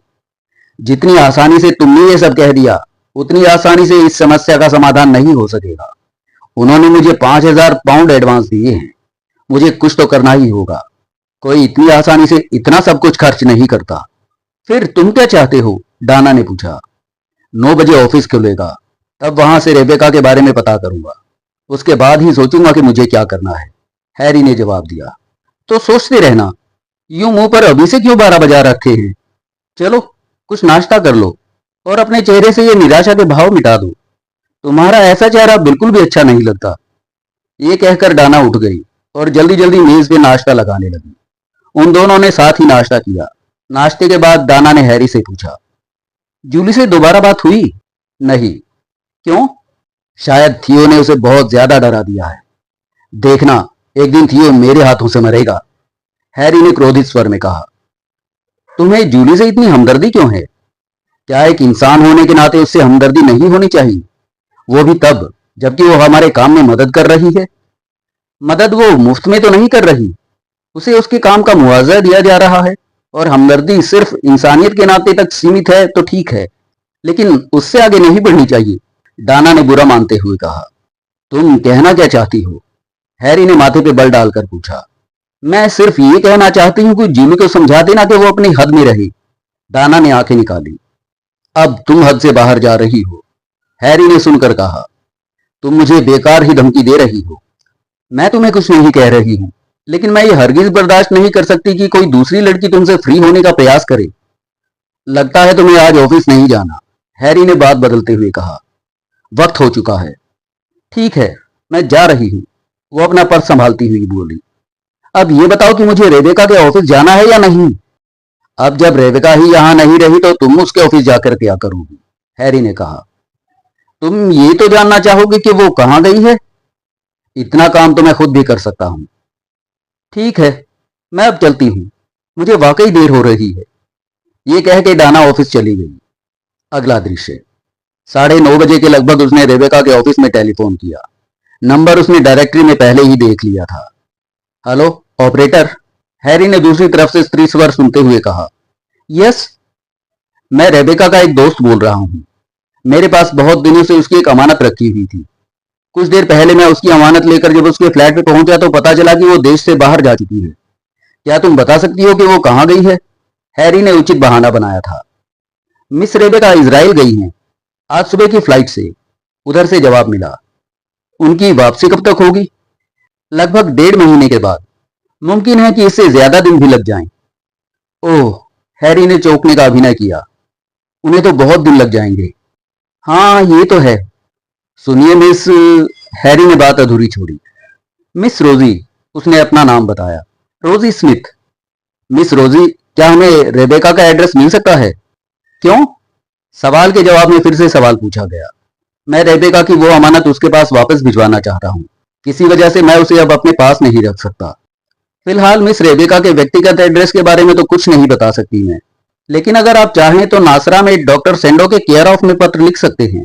जितनी आसानी से तुमने ये सब कह दिया, उतनी आसानी से इस समस्या का समाधान नहीं हो सकेगा। उन्होंने मुझे 5,000 पाउंड एडवांस दिए हैं। मुझे कुछ तो करना ही होगा। कोई इतनी आसानी से इतना सब कुछ खर्च नहीं करता। फिर तुम क्या चाहते हो? डाना ने पूछा। 9 बजे ऑफिस खुलेगा, तब वहां से रेबेका के बारे में पता करूंगा। उसके बाद ही सोचूंगा कि मुझे क्या करना है, हैरी ने जवाब दिया। तो सोचते रहना, यूं मुंह पर अभी से क्यों 12 बजा रखे हैं? चलो कुछ नाश्ता कर लो और अपने चेहरे से ये निराशा के भाव मिटा दो। तुम्हारा ऐसा चेहरा बिल्कुल भी अच्छा नहीं लगता। ये कहकर डाना उठ गई और जल्दी जल्दी मेज पे नाश्ता लगाने लगी। उन दोनों ने साथ ही नाश्ता किया। नाश्ते के बाद डाना ने हैरी से पूछा, जूली से दोबारा बात हुई? नहीं। क्यों? शायद थियो ने उसे बहुत ज्यादा डरा दिया है। देखना, एक दिन थियो मेरे हाथों से मरेगा, हैरी ने क्रोधित स्वर में कहा। तुम्हें जूली से इतनी हमदर्दी क्यों है? क्या एक इंसान होने के नाते उससे हमदर्दी नहीं होनी चाहिए? वो भी तब जबकि वो हमारे काम में मदद कर रही है। मदद वो मुफ्त में तो नहीं कर रही, उसे उसके काम का मुआवजा दिया जा रहा है। और हमदर्दी सिर्फ इंसानियत के नाते तक सीमित है तो ठीक है, लेकिन उससे आगे नहीं बढ़नी चाहिए, डाना ने बुरा मानते हुए कहा। तुम कहना क्या चाहती हो? हैरी ने माथे पे बल डालकर पूछा। मैं सिर्फ ये कहना चाहती हूँ कि जूली को समझा देना कि वो अपनी हद में रहे, डाना ने आंखें निकाली। अब तुम हद से बाहर जा रही हो, हैरी ने सुनकर कहा। तुम मुझे बेकार ही धमकी दे रही हो। मैं तुम्हें कुछ नहीं कह रही हूं, लेकिन मैं ये हरगिज बर्दाश्त नहीं कर सकती कि कोई दूसरी लड़की तुमसे फ्री होने का प्रयास करे। लगता है तुम्हें आज ऑफिस नहीं जाना, हैरी ने बात बदलते हुए कहा। वक्त हो चुका है। ठीक है, मैं जा रही हूं, वो अपना पर्स संभालती हुई बोली। अब ये बताओ कि मुझे रेबेका के ऑफिस जाना है या नहीं? अब जब रेबेका ही यहां नहीं रही तो तुम उसके ऑफिस जाकर क्या करोगी? हैरी ने कहा। तुम ये तो जानना चाहोगे कि वो कहां गई है? इतना काम तो मैं खुद भी कर सकता हूं। ठीक है, मैं अब चलती हूं, मुझे वाकई देर हो रही है। ये कह के डाना ऑफिस चली गई। अगला दृश्य, 9:30 बजे के लगभग उसने रेबेका के ऑफिस में टेलीफोन किया। नंबर उसने डायरेक्टरी में पहले ही देख लिया था। हेलो ऑपरेटर, हैरी ने दूसरी तरफ से स्त्री स्वर सुनते हुए कहा। यस, मैं रेबेका का एक दोस्त बोल रहा हूं। मेरे पास बहुत दिनों से उसकी एक अमानत रखी हुई थी। कुछ देर पहले मैं उसकी अमानत लेकर जब उसके फ्लैट पे पहुंचा तो पता चला कि वो देश से बाहर जा चुकी है। क्या तुम बता सकती हो कि वो कहां गई है? हैरी ने उचित बहाना बनाया था। मिस रेबेका इजराइल गई हैं, आज सुबह की फ्लाइट से, उधर से जवाब मिला। उनकी वापसी कब तक होगी? लगभग 1.5 महीने के बाद। मुमकिन है कि इससे ज्यादा दिन भी लग जाएं। ओह, हैरी ने चौंकने का अभिनय किया। उन्हें तो बहुत दिन लग जाएंगे। हाँ ये तो है। सुनिए मिस, हैरी ने बात अधूरी छोड़ी। मिस रोजी, उसने अपना नाम बताया। रोजी स्मिथ। मिस रोजी, क्या हमें रेबेका का एड्रेस मिल सकता है? क्यों? सवाल के जवाब में फिर से सवाल पूछा गया। मैं रेबेका की वो अमानत उसके पास वापस भिजवाना चाहता हूँ। किसी वजह से मैं उसे अब अपने पास नहीं रख सकता। फिलहाल मिस रेबेका के व्यक्तिगत एड्रेस के बारे में तो कुछ नहीं बता सकती मैं, लेकिन अगर आप चाहें तो नासरा में डॉक्टर सेंडो के केयर ऑफ में पत्र लिख सकते हैं।